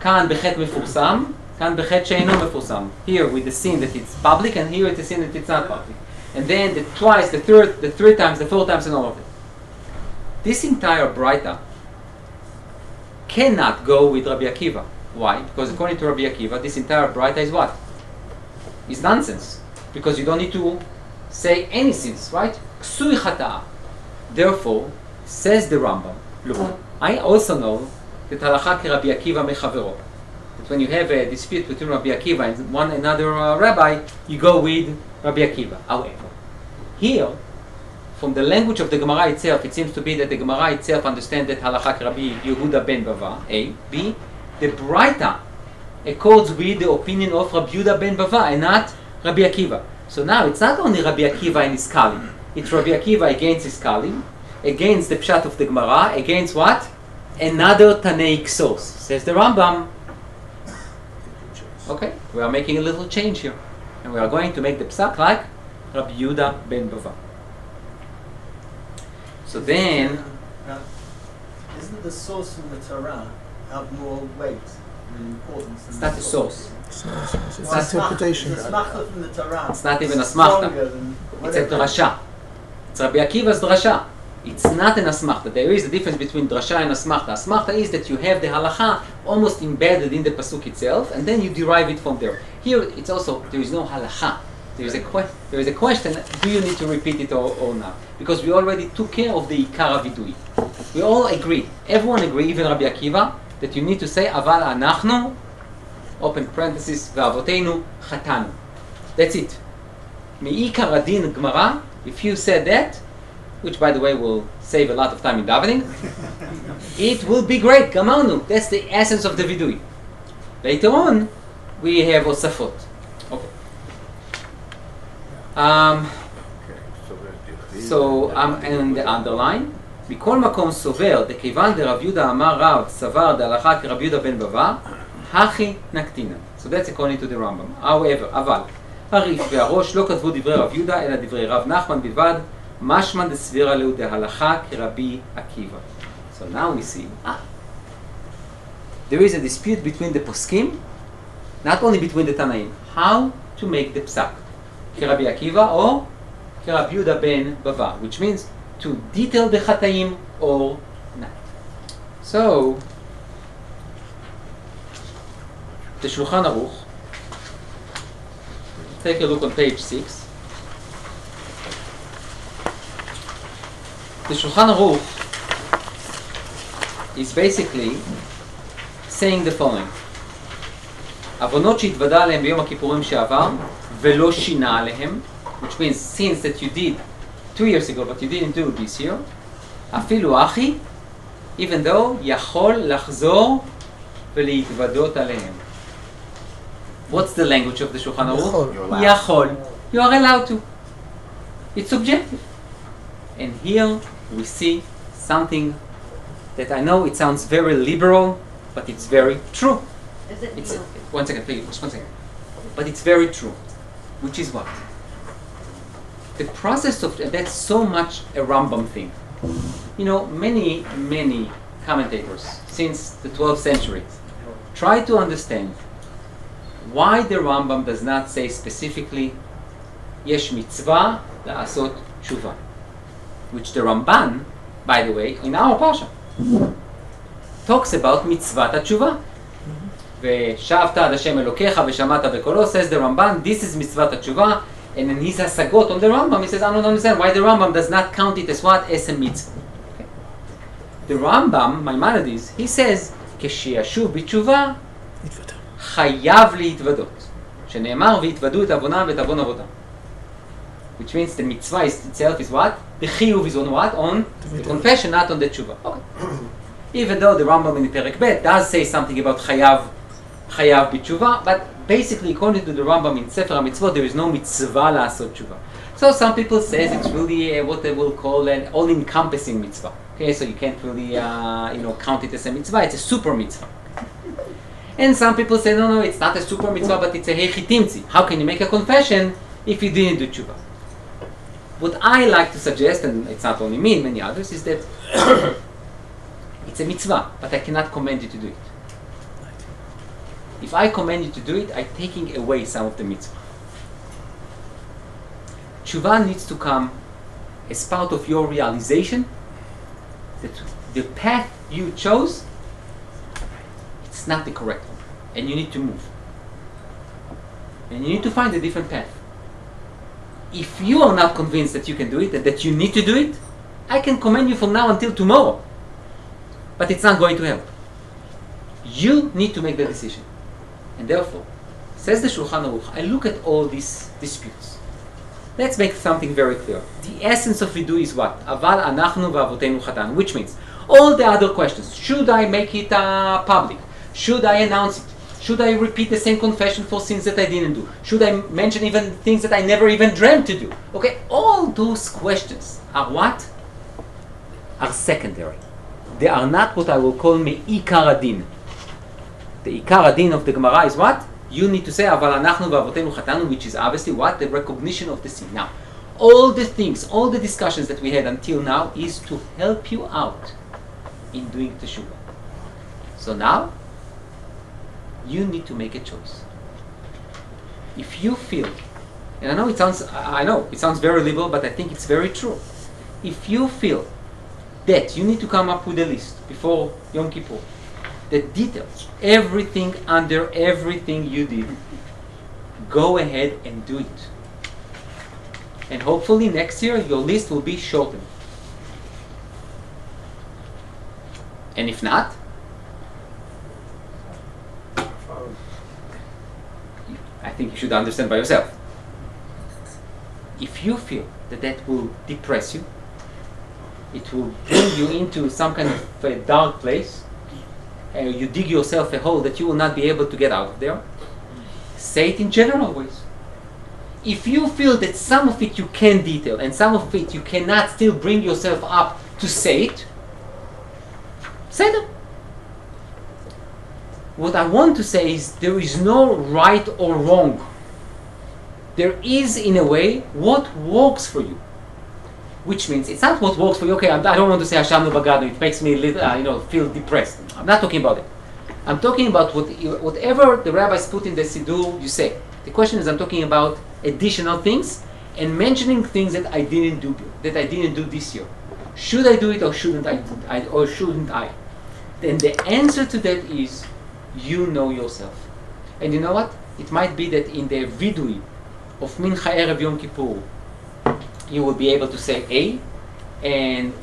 כאן בחטא מפורסם, כאן בחטא שאינו מפורסם. Here with the sin that it's public, and here with the sin that it's not public. And then the twice, the third, the three times, the four times, and all of it. This entire Braita cannot go with Rabbi Akiva. Why? Because according to Rabbi Akiva, this entire Braita is what? Is nonsense. Because you don't need to say any sins, right? Ksui chata'a. Therefore, says the Rambam, look, I also know that halacha ke Rabbi Akiva mechavero. That when you have a dispute between Rabbi Akiva and one another rabbi, you go with Rabbi Akiva. However, here, from the language of the Gemara itself, it seems to be that the Gemara itself understands that halacha ke Rabbi Yehuda ben Bava. A. B. The Braita accords with the opinion of Rabbi Yehuda ben Bava and not Rabbi Akiva. So now it's not only Rabbi Akiva and his Kalim. It's Rabbi Akiva against his Kalim, against the Pshat of the Gemara, against what? Another Tanaic source. Says the Rambam. Okay, we are making a little change here. And we are going to make the Psak like Rabbi Yehuda ben Bava. So then... Isn't the source from the Torah have more weight and importance than it's not a source. It's interpretation. It's from the Torah. It's not even a smachta. It's a drasha. It's Rabbi Akiva's drasha. It's not an asmachta. There is a difference between drasha and asmachta. Asmachta is that you have the halacha almost embedded in the pasuk itself, and then you derive it from there. Here, it's also there is no halacha. There is a question: do you need to repeat it or not? Because we already took care of the ikar vidui. We all agree. Everyone agree, even Rabbi Akiva, that you need to say aval anachnu, open parenthesis, ve'avoteinu chatanu. That's it. Me'ikar adin Gemara. If you said that, which by the way will save a lot of time in davening, it will be great. Gamanu. That's the essence of the vidui. Later on, we have osafot. Okay. And the underline. מכל מקום סובר, דכיוון דרב יהודה אמר רב, סבר דהלכה כרב יהודה בן בבא, הכי נקטינה. So that's according to the Rambam. However, אבל, הריף והראש לא כתבו דברי רב יהודה, אלא דברי רב נחמן בלבד, משמע דסבירה לו דהלכה כרבי עקיבא. So now we see, there is a dispute between the poskim, not only between the Tanaim, how to make the psak. כרבי עקיבא or כרב יהודה בן בבא, which means to detail the chataim or not. So, the Shulchan Aruch, take a look on page 6. The Shulchan Aruch is basically saying the following: עוונות שהתוודע עליהם ביום הכיפורים שעבר ולא שינה עליהם, which means sins that you did 2 years ago, but you didn't do this year. אפילו אחי, even though יכול לחזור ולהתוודות עליהם. What's the language of the Shulchan Aruch? יכול. You are allowed to. It's subjective. And here we see something that I know it sounds very liberal, but it's very true. It's, one second, please, just 1 second. But it's very true. Which is what? The process of that's so much a Rambam thing. You know, many commentators since the 12th century try to understand why the Rambam does not say specifically Yesh mitzvah la'asot tshuva, which the Ramban, by the way, in our parsha talks about mitzvat tshuva. ושבת עד השם אלוקיך ושמעת בקולו, says the Ramban, this is mitzvat tshuva. And in his hasagot on the Rambam, he says, I don't understand why the Rambam does not count it as what? As a mitzvah. Okay. The Rambam, Maimonides, he says, כשישוב בתשובה, חייב להתוודות. שנאמר, והתוודו את עוונם ואת עוון אבותם. Which means the mitzvah itself is what? The chiyuv is on what? On the confession, not on the tshuva. Okay. Even though the Rambam in Perek Bet does say something about Chayav b'tshuva, but basically according to the Rambam in Sefer HaMitzvot, there is no mitzvah la'asot tshuva. So some people say it's really what they will call an all-encompassing mitzvah. Okay, so you can't really count it as a mitzvah, it's a super mitzvah. And some people say, no, it's not a super mitzvah, but it's a hechitimtzi. How can you make a confession if you didn't do tshuva? What I like to suggest, and it's not only me, many others, is that it's a mitzvah, but I cannot command you to do it. If I command you to do it, I'm taking away some of the mitzvah. Tshuva needs to come as part of your realization that the path you chose, it's not the correct one, and you need to move. And you need to find a different path. If you are not convinced that you can do it and that you need to do it, I can command you from now until tomorrow. But it's not going to help. You need to make the decision. And therefore, says the Shulchan Aruch, I look at all these disputes. Let's make something very clear. The essence of Vidui is what? Aval anachnu v'avotenu chatan, which means all the other questions. Should I make it public? Should I announce it? Should I repeat the same confession for sins that I didn't do? Should I mention even things that I never even dreamt to do? Okay, all those questions are what? Are secondary. They are not what I will call me'ikar adin. The ikar adin of the Gemara is what? You need to say aval anachnu v'avotenu chatanu, which is obviously what? The recognition of the sin. Now, all the things, all the discussions that we had until now is to help you out in doing teshuvah. So now, you need to make a choice. If you feel, and I know it sounds very liberal, but I think it's very true. If you feel that you need to come up with a list before Yom Kippur that details everything under everything you did, go ahead and do it. And hopefully next year your list will be shortened. And if not, I think you should understand by yourself. If you feel that that will depress you, it will bring you into some kind of a dark place, and you dig yourself a hole that you will not be able to get out of there, say it in general ways. If you feel that some of it you can detail and some of it you cannot still bring yourself up to say it, say them. What I want to say is there is no right or wrong. There is, in a way, what works for you. Which means it's not what works for you. Okay, I don't want to say Hashem no bagadu. It makes me feel depressed. I'm not talking about it. I'm talking about whatever the rabbis put in the Siddur, you say. The question is, I'm talking about additional things and mentioning things that I didn't do this year. Should I do it or shouldn't I? Then the answer to that is, you know yourself. And you know what? It might be that in the vidui of Mincha Erev Yom Kippur, you will be able to say A, and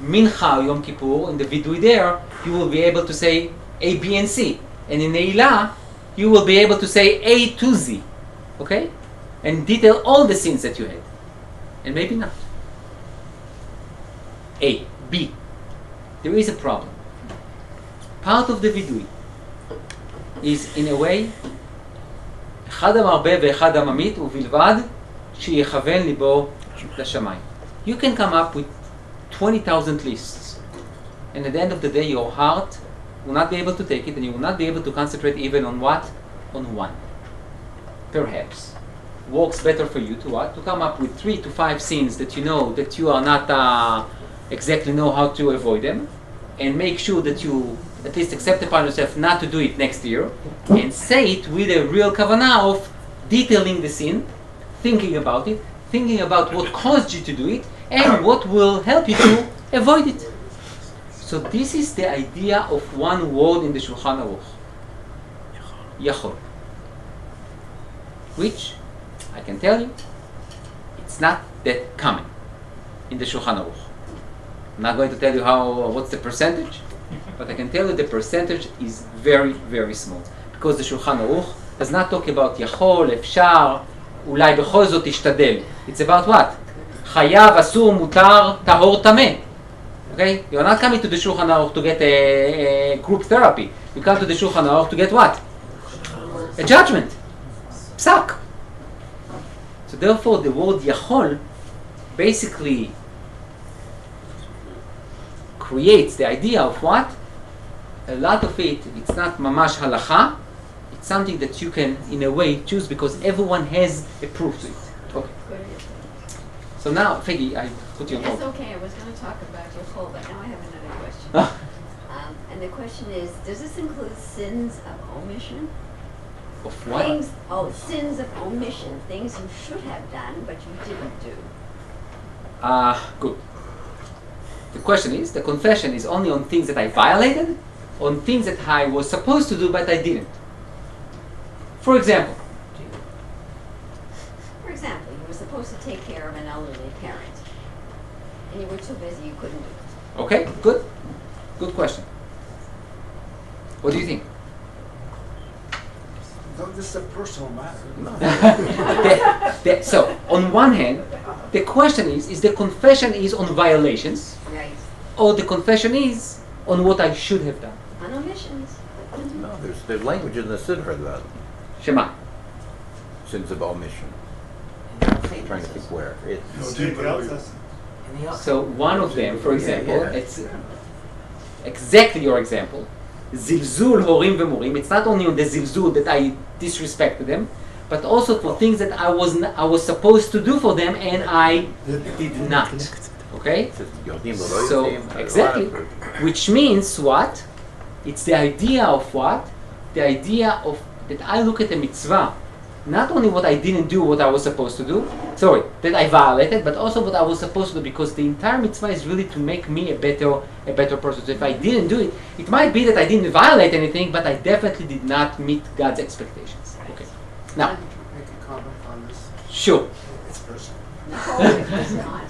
Mincha Yom Kippur, in the vidui there, you will be able to say A, B, and C. And in Neilah, you will be able to say A to Z. Okay? And detail all the sins that you had. And maybe not. A. B. There is a problem. Part of the vidui is, in a way, אחד המרבה ואחד הממית ובלבד שיכוון ליבו לשמיים. You can come up with 20,000 lists, and at the end of the day your heart will not be able to take it, and you will not be able to concentrate even on what? On one. Perhaps works better for you to what? To come up with 3 to 5 sins that you know that you are not exactly know how to avoid them, and make sure that you at least accept upon yourself not to do it next year, and say it with a real kavanah of detailing the sin, thinking about it, thinking about what caused you to do it, and what will help you to avoid it. So this is the idea of one word in the Shulchan Aruch, Yachol, which I can tell you, it's not that common in the Shulchan Aruch. I'm not going to tell you what's the percentage, but I can tell you the percentage is very, very small. Because the Shulchan Aruch does not talk about Yachol, Efshar, Ulai Bechol Zot Tishtadel. It's about what? Chayav, Asur, Mutar, Tahor, Tameh. Okay? You're not coming to the Shulchan Aruch to get a group therapy. You come to the Shulchan Aruch to get what? A judgment. Psak. So therefore the word Yachol basically creates the idea of what? A lot of it's not mamash halacha, it's something that you can in a way choose because everyone has a proof to it. Okay. So now, Fegi, I put you on hold. It's okay, I was going to talk about your whole, but now I have another question. And the question is, does this include sins of omission? Of what? Sins of omission, things you should have done, but you didn't do. Good. The question is, the confession is only on things that I violated, on things that I was supposed to do but I didn't. For example, you were supposed to take care of an elderly parent, and you were too busy, you couldn't do it. okay, good. Good question. What do you think? No, this is a personal matter. So, on one hand, the question is the confession is on violations, Right. or the confession is on what I should have done? On omissions. No, there's language in the Siddur about Shema. sins of omission. I'm trying to think where. So one of them, for example, yeah. it's exactly your example. Zilzul horim v'morim. It's not only on the zilzul that I disrespected them, but also for things that I was supposed to do for them and I did not. Okay? So exactly, which means what? It's the idea of what? The idea of that I look at a mitzvah, not only what I didn't do, what I was supposed to do, that I violated, but also what I was supposed to do, because the entire mitzvah is really to make me a better person. So if I didn't do it, it might be that I didn't violate anything, but I definitely did not meet God's expectations. Okay. Now, Make a comment on this. sure. It's personal. No, it's not.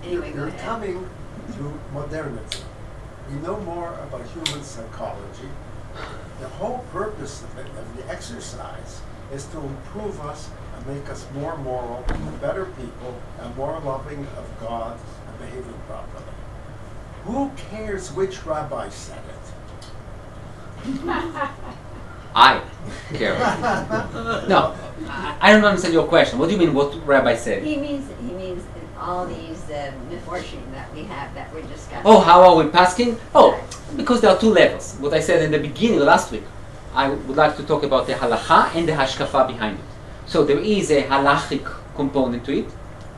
Anyway, go We're ahead. coming through modernity. We know more about human psychology. The whole purpose of the exercise is to improve us and make us more moral and better people and more loving of God and behaving properly. Who cares which rabbi said it? I care. No, I don't understand your question. What do you mean? What Rabbi said? He means all these misfortune that we have that we're discussing. Oh, how are we passing? Oh, because there are two levels. What I said in the beginning last week, I would like to talk about the halacha and the hashkafah behind it. So there is a halachic component to it.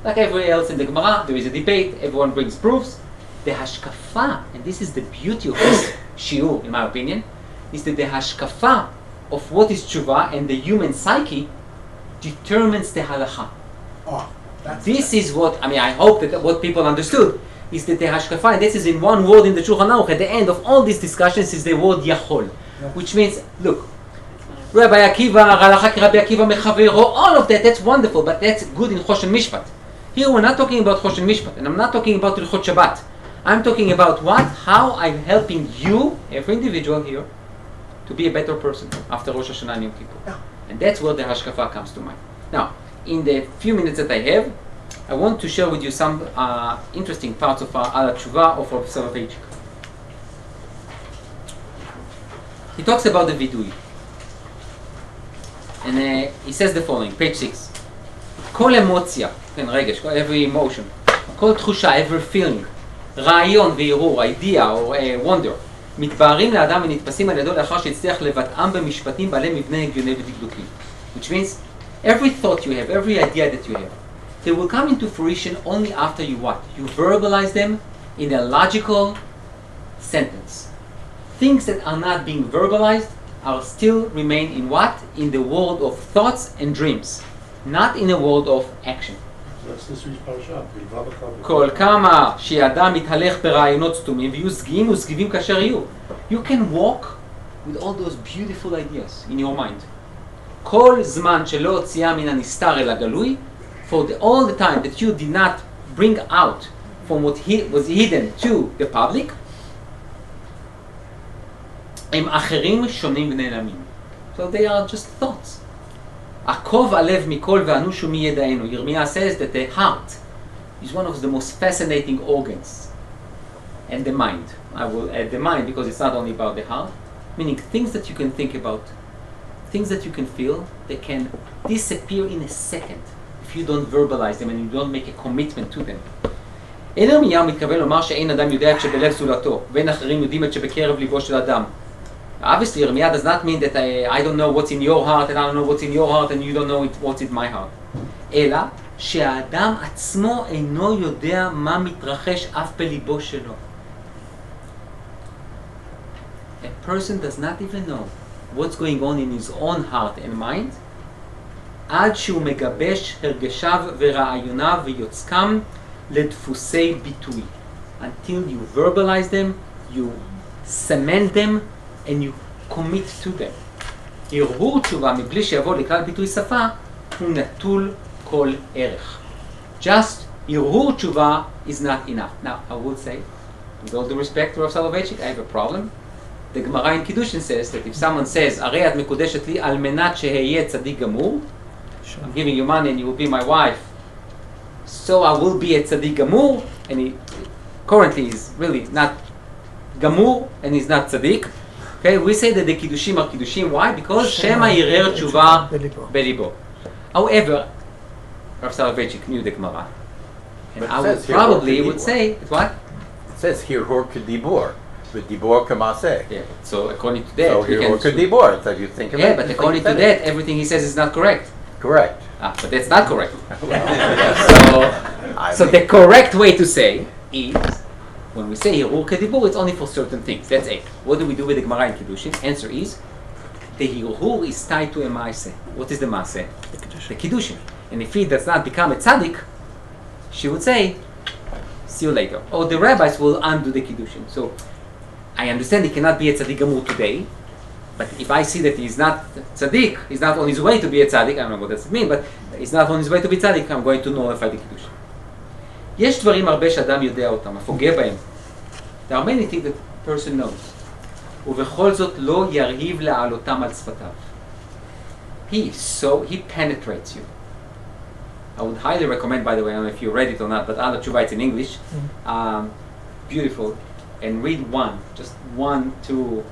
Like everywhere else in the Gemara, there is a debate, everyone brings proofs. The hashkafah, and this is the beauty of this shiur, in my opinion, is that the hashkafah of what is tshuva and the human psyche determines the halacha. Oh, This is what, I hope that what people understood is that the Hashkafah, and this is in one word in the Shulchan Aruch, at the end of all these discussions is the word Yachol, which means, look, Rabbi Akiva, Halacha Rabbi Akiva Mechavero, all of that, that's wonderful, but that's good in Choshen Mishpat. Here we're not talking about Choshen Mishpat, and I'm not talking about Hilchot Shabbat. I'm talking about what? How I'm helping you, every individual here, to be a better person after Rosh Hashanah and Yom Kippur. And that's where the Hashkafah comes to mind. Now, in the few minutes that I have, I want to share with you some interesting parts of Ala Tshuva of Rav Soloveitchik. He talks about the vidui. And he says the following, page 6. כל אמוציה, כן, רגש, every emotion, כל תחושה, every feeling, רעיון והרהור, idea or wonder, מתבהרים לאדם ונתפסים על ידו לאחר שהצליח לבטאם במשפטים בעלי מבנה הגיוני ודקדוקי. Which means, every thought you have, every idea that you have, they will come into fruition only after you what? You verbalize them in a logical sentence. Things that are not being verbalized are still remain in what? In the world of thoughts and dreams, not in a world of action. That's this week's parasha. כל כמה שאדם מתהלך ברעיונות סתומים ויהיו סגיעים וסגיבים כאשר יהיו. You can walk with all those beautiful ideas in your mind. כל זמן שלא הוציאה מן הנסתר אל הגלוי, for all the time that you did not bring out from what was hidden to the public, הם אחרים שונים ונעלמים. So they are just thoughts. עקוב הלב מכל ואנושו מידענו. Yirmiyah says that the heart is one of the most fascinating organs. And the mind. I will add the mind because it's not only about the heart, meaning things that you can think about, things that you can feel, they can disappear in a second if you don't verbalize them and you don't make a commitment to them. אין ירמיהו מתכוון לומר שאין אדם יודע את שבלב זולתו, ואין אחרים יודעים את שבקרב ליבו של אדם. Obviously, Yirmiyah does not mean that I don't know what's in your heart and I don't know what's in your heart and you don't know what's in my heart. אלא שהאדם עצמו אינו יודע מה מתרחש אף בליבו שלו. A person does not even know what's going on in his own heart and mind עד שהוא מגבש הרגשיו ורעיוניו ויוצקם לדפוסי ביטוי. Until you verbalize them, you cement them, and you commit to them. הרהור תשובה מבלי שיבוא לכלל ביטוי שפה הוא נטול כל ערך. Just הרהור תשובה is not enough. Now, I would say, with all due respect to Rav Soloveitchik, I have a problem. The Gemara in Kiddushin says that if someone says, הרי את מקודשת לי על מנת שאהיה צדיק גמור, I'm giving you money and you will be my wife, so I will be a tzaddik gamur, and he currently is really not gamur and he's not tzaddik. Okay, we say that the kiddushim are kiddushim. Why? Because Shema yirer tshuva belibo. However, Rav Soloveitchik knew the Gemara, and I would probably would say what? It says hirhor kedibor, but dibor kamaseh. Yeah. So according to that, so hirhor kedibor. So you think of it. Yeah, but according to that, everything he says is not correct. Correct. But that's not correct. So the correct way to say is, when we say hirur kedibur, it's only for certain things. That's it. What do we do with the Gemara in Kiddushin? Answer is, the hirur is tied to a maaseh. What is the maaseh? The Kiddushin. And if he does not become a tzaddik, she would say, see you later. Or the rabbis will undo the Kiddushin. So I understand he cannot be a tzaddik gamur today, but if I see that he's not tzaddik, he's not on his way to be a tzaddik, I don't know what that means, but he's not on his way to be tzaddik, I'm going to nullify the Kiddush. יש דברים הרבה שאדם יודע אותם, הפוגע בהם. There are many things that a person knows. ובכל זאת לא ירהיב להעלותם על שפתיו. He penetrates you. I would highly recommend, by the way, I don't know if you read it or not, but Ala Tshuva, it's in English. Beautiful. And read one, just 1, 2.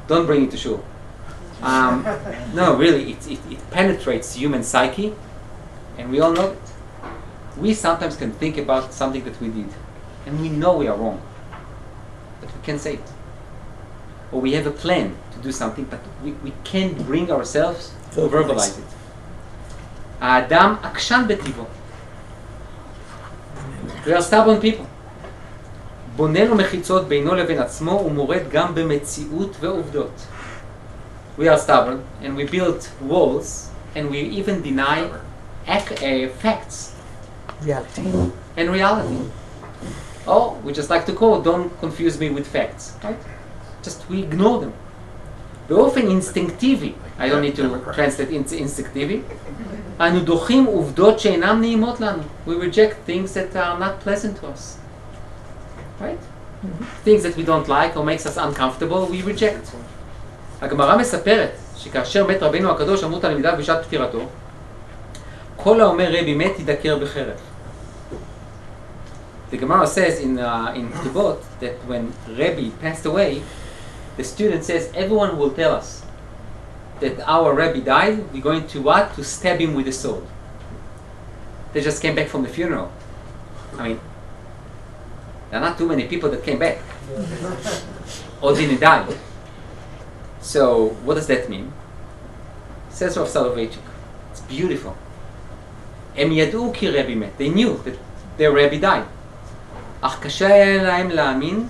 Don't bring it to shul. No, really, it penetrates human psyche, and we all know it. We sometimes can think about something that we did, and we know we are wrong, but we can't say it. Or we have a plan to do something, but we can't bring ourselves to verbalize it. האדם עקשן בטבעו. We are stubborn people. בונה לו מחיצות בינו לבין עצמו ומורד גם במציאות ועובדות. We are stubborn and we build walls and we even deny facts. Reality. And reality. Oh, we just like to quote, don't confuse me with facts. Right? Just we ignore them. באופן אינסטינקטיבי, I don't need to translate instinctively, אנו דוחים עובדות שאינם נעימות לנו. We reject things that are not pleasant to us. Right? Things that we don't like or makes us uncomfortable, we reject. הגמרא מספרת שכאשר מת רבינו הקדוש אמרו תלמידיו בשעת פטירתו, כל האומר רבי מת ידקר בחרב. The Gemara says in Tuvot that when Rabbi passed away, the student says everyone will tell us that our Rabbi died. We're going to what? To stab him with a sword. They just came back from the funeral. I mean, there are not too many people that came back or didn't die. So what does that mean? Says Rav Soloveitchik. It's beautiful. הם ידעו כי רבי מת. They knew that their Rabbi died. אך קשה היה להם להאמין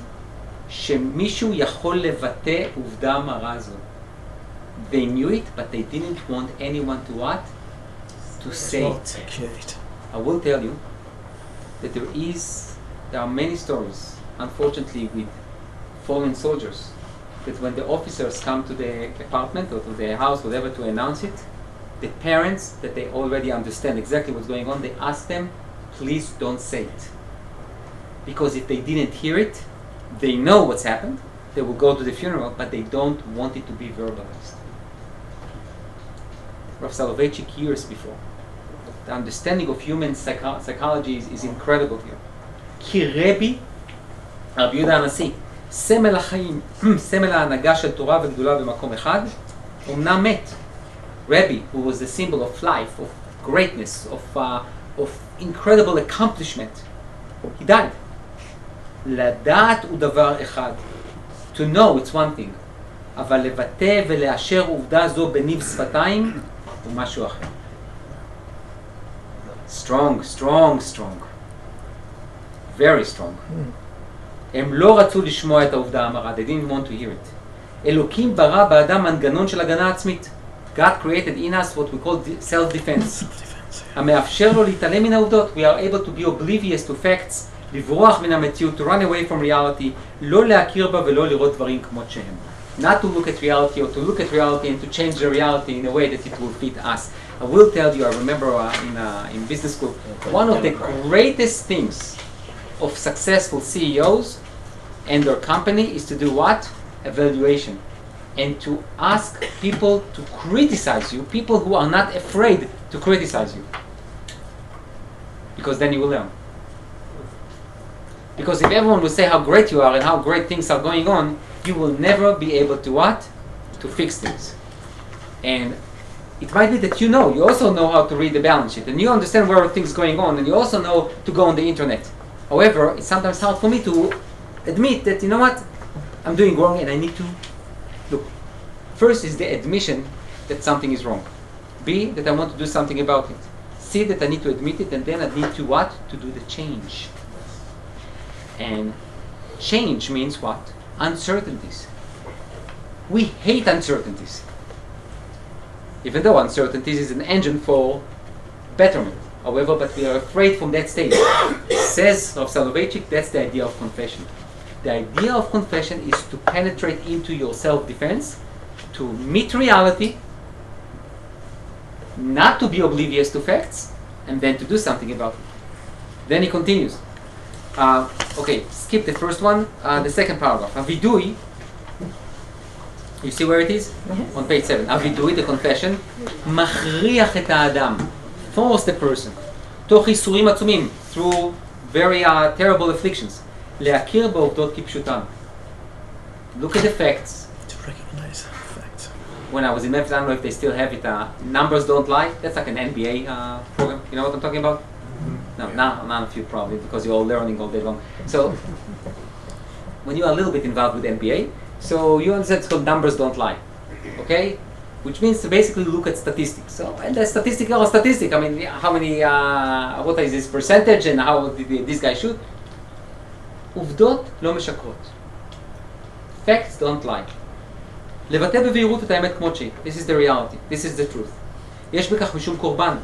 שמישהו יכול לבטא עובדה מרה זו. They knew it, but they didn't want anyone to what? To say it. I will tell you that there are many stories, unfortunately, with fallen soldiers, that when the officers come to the apartment or to the house, whatever, to announce it, the parents, that they already understand exactly what's going on, they ask them, please don't say it. Because if they didn't hear it, they know what's happened, they will go to the funeral, but they don't want it to be verbalized. Rav Soloveitchik years before the understanding of human psychology is incredible here. כי רבי, רבי יהודה הנשיא, סמל החיים, סמל ההנהגה של תורה וגדולה במקום אחד, אומנם מת. Rabbi, who was the symbol of life, of greatness, of incredible accomplishment, he died. לדעת הוא דבר אחד. To know it's one thing. אבל לבטא ולאשר עובדה זו בניב שפתיים הוא משהו אחר. Strong, strong, strong. Very strong. הם לא רצו לשמוע את העובדה המרה. They didn't want to hear it. אלוקים ברא באדם מנגנון של הגנה עצמית. God created in us what we call self-defense. המאפשר לו להתעלם מן העובדות. We are able to be oblivious to facts, לברוח מן המציאות, to run away from reality, לא להכיר בה ולא לראות דברים כמות שהם. Not to look at reality or to look at reality and to change the reality in a way that it will fit us. I will tell you, I remember in business school, one of the greatest things of successful CEOs and their company is to do what? Evaluation. And to ask people to criticize you, people who are not afraid to criticize you. Because then you will learn. Because if everyone will say how great you are and how great things are going on, you will never be able to what? To fix things. And it might be that you also know how to read the balance sheet, and you understand where things are going on, and you also know to go on the internet. However, it's sometimes hard for me to admit that, you know what, I'm doing wrong and I need to look. First is the admission that something is wrong. B, that I want to do something about it. C, that I need to admit it, and then I need to what? To do the change. And change means what? Uncertainties. We hate uncertainties. Even though uncertainties is an engine for betterment. However, but we are afraid from that stage. Says Rav Soloveitchik, that's the idea of confession. The idea of confession is to penetrate into your self-defense, to meet reality, not to be oblivious to facts, and then to do something about it. Then he continues. Okay, skip the first one. The second paragraph. Avidui. You see where it is? Mm-hmm. On page 7. Avidui, the confession. מכריח את האדם. Force the person. תוך ייסורים עצומים. Through very terrible afflictions. להכיר בעובדות כפשוטן. Look at the facts. To recognize facts. When I was in Memphis, I don't know if they still have it. Numbers don't lie. That's like an NBA program. You know what I'm talking about? No, none of you probably, because you're all learning all day long. So, when you are a little bit involved with NBA, so you understand it's called numbers don't lie, okay? Which means to basically look at statistics. So, and the statistic or statistic, I mean, how many, what is this percentage and how did this guy shoot? עובדות לא משקרות. Facts don't lie. לבטא בבהירות את האמת כמות שהיא. This is the reality. This is the truth. יש בכך משום קורבן.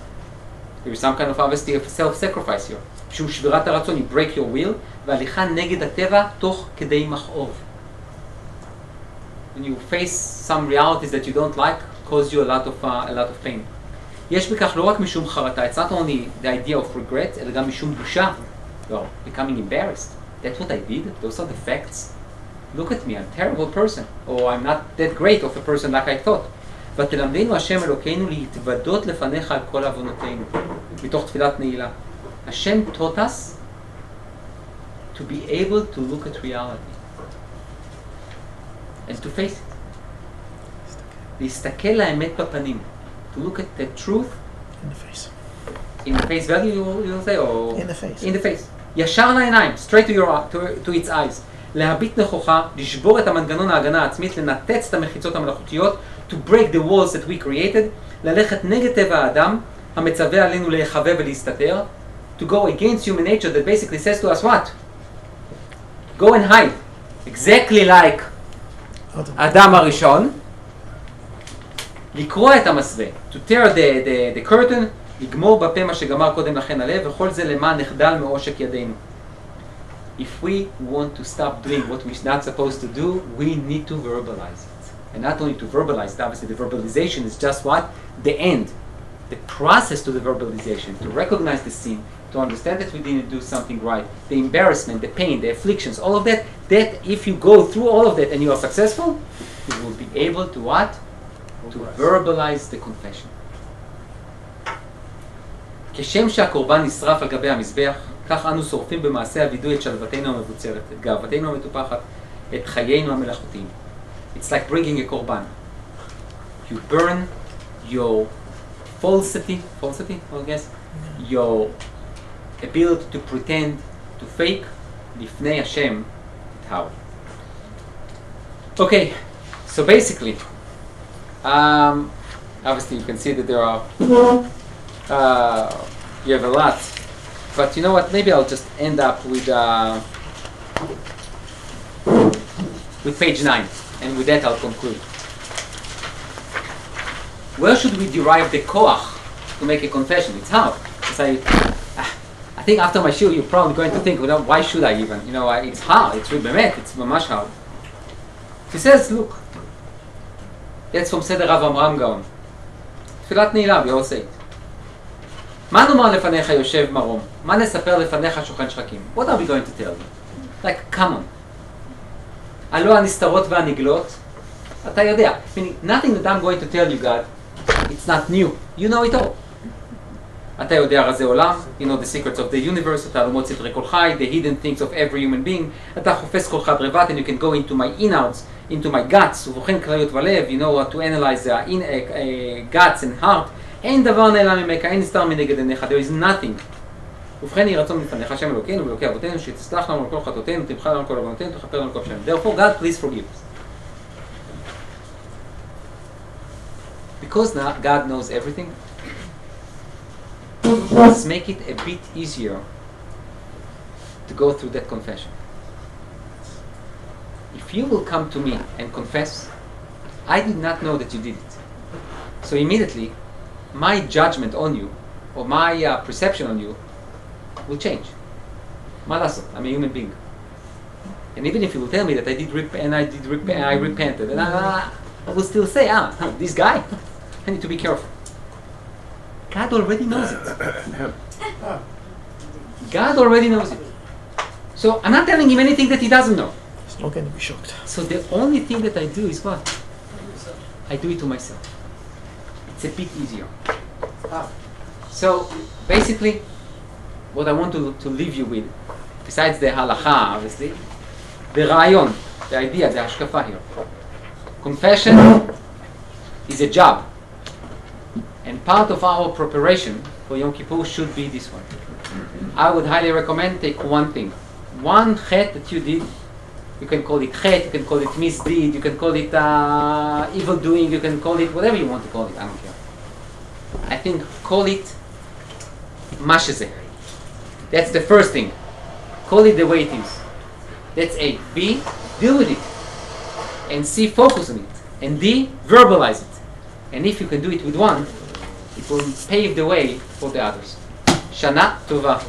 There is some kind of obviously of self-sacrifice here. משום שבירת הרצון, you break your will, והליכה נגד הטבע תוך כדי מכאוב. When you face some realities that you don't like, cause you a lot of pain. יש בכך לא רק משום חרטה, it's not only the idea of regret, אלא גם משום בושה. You're becoming embarrassed. That's what I did? Those are the facts? Look at me, I'm a terrible person. Or I'm not that great of a person like I thought. ותלמדנו השם אלוקינו להתוודות לפניך על כל עוונותינו. מתוך תפילת נעילה. Hashem taught us to be able to look at reality. And to face it. להסתכל לאמת בפנים. To look at the truth. In the face. In the face value, you'll say? Or in the face. In the face. ישר לעיניים, straight to its eyes. להביט נכוחה, לשבור את המנגנון ההגנה העצמית, לנתץ את המחיצות המלאכותיות, to break the walls that we created, ללכת נגד טבע האדם, המצווה עלינו להיחבא ולהסתתר, to go against human nature that basically says to us what? Go and hide. Exactly like האדם הראשון. לקרוע את המסווה, to tear the curtain, לגמור בפה מה שגמר קודם לכן הלב, וכל זה למען נחדל מעושק ידינו. If we want to stop doing what we're not supposed to do, we need to verbalize it. And not only to verbalize it, obviously the verbalization is just what? The end. The process to the verbalization, to recognize the sin, to understand that we didn't do something right, the embarrassment, the pain, the afflictions, all of that, that if you go through all of that and you are successful, you will be able to what? To verbalize the confession. כשם שהקורבן נשרף על גבי המזבח, כך אנו שורפים במעשה הווידוי את שלוותנו המבוצרת, את גאוותנו המטופחת, את חיינו המלאכותיים. It's like bringing a korban. You burn your falsity, I guess, your ability to pretend, to fake, לפני Hashem, how? Okay, so basically, obviously you can see that there are, you have a lot, but you know what, maybe I'll just end up with page 9, and with that I'll conclude. Where should we derive the koach to make a confession? It's hard. I think after my shiur you're probably going to think, well, why should I even? It's hard, it's bemet, it's mamash hard. He says, look, that's from Seder Rav Amram Gaon. תפילת נעילה, we all say it. מה נאמר לפניך יושב מרום? מה נספר לפניך שוכן שחקים? What are we going to tell you? Like, come on. הלא הנסתרות והנגלות, אתה יודע. Meaning, nothing that I'm going to tell you, God, it's not new. You know it all. אתה יודע רזי עולם, you know the secrets of the universe, אתה לומד סתרי כל חי, the hidden things of every human being, אתה חופש כל חד רבט, and you can go into my innards, into my guts, ובוחן כליות ולב, you know what to analyze the guts and heart, אין דבר נעלם ממך, אין נסתר מנגד עיניך, there is nothing. ובכן יהי רצון מלפניך השם אלוקינו ואלוקי אבותינו, שתסלח לנו על כל חטאותינו, תמחל לנו על כל עוונותינו, תכפר לנו על כל פשעינו. Therefore, God, please forgive us. Because now God knows everything, let's make it a bit easier to go through that confession. If you will come to me and confess, I did not know that you did it. So immediately, my judgment on you, or my perception on you, will change. מה לעשות? I'm a human being. And even if you will tell me that I repented, and I will still say, this guy, I need to be careful. God already knows it. God already knows it. So I'm not telling him anything that he doesn't know. He's not going to be shocked. So the only thing that I do is what? I do it to myself. It's a bit easier. So basically, what I want to leave you with, besides the halacha, obviously, the rayon, the idea, the hashkafah here. Confession is a job. And part of our preparation for Yom Kippur should be this one. I would highly recommend take one thing. One chet that you did, you can call it chet, you can call it misdeed, you can call it evil doing, you can call it whatever you want to call it, I don't care. I think call it mashezeh. That's the first thing. Call it the way it is. That's A. B. Deal with it. And C. Focus on it. And D. Verbalize it. And if you can do it with one, it will pave the way for the others. Shana Tova.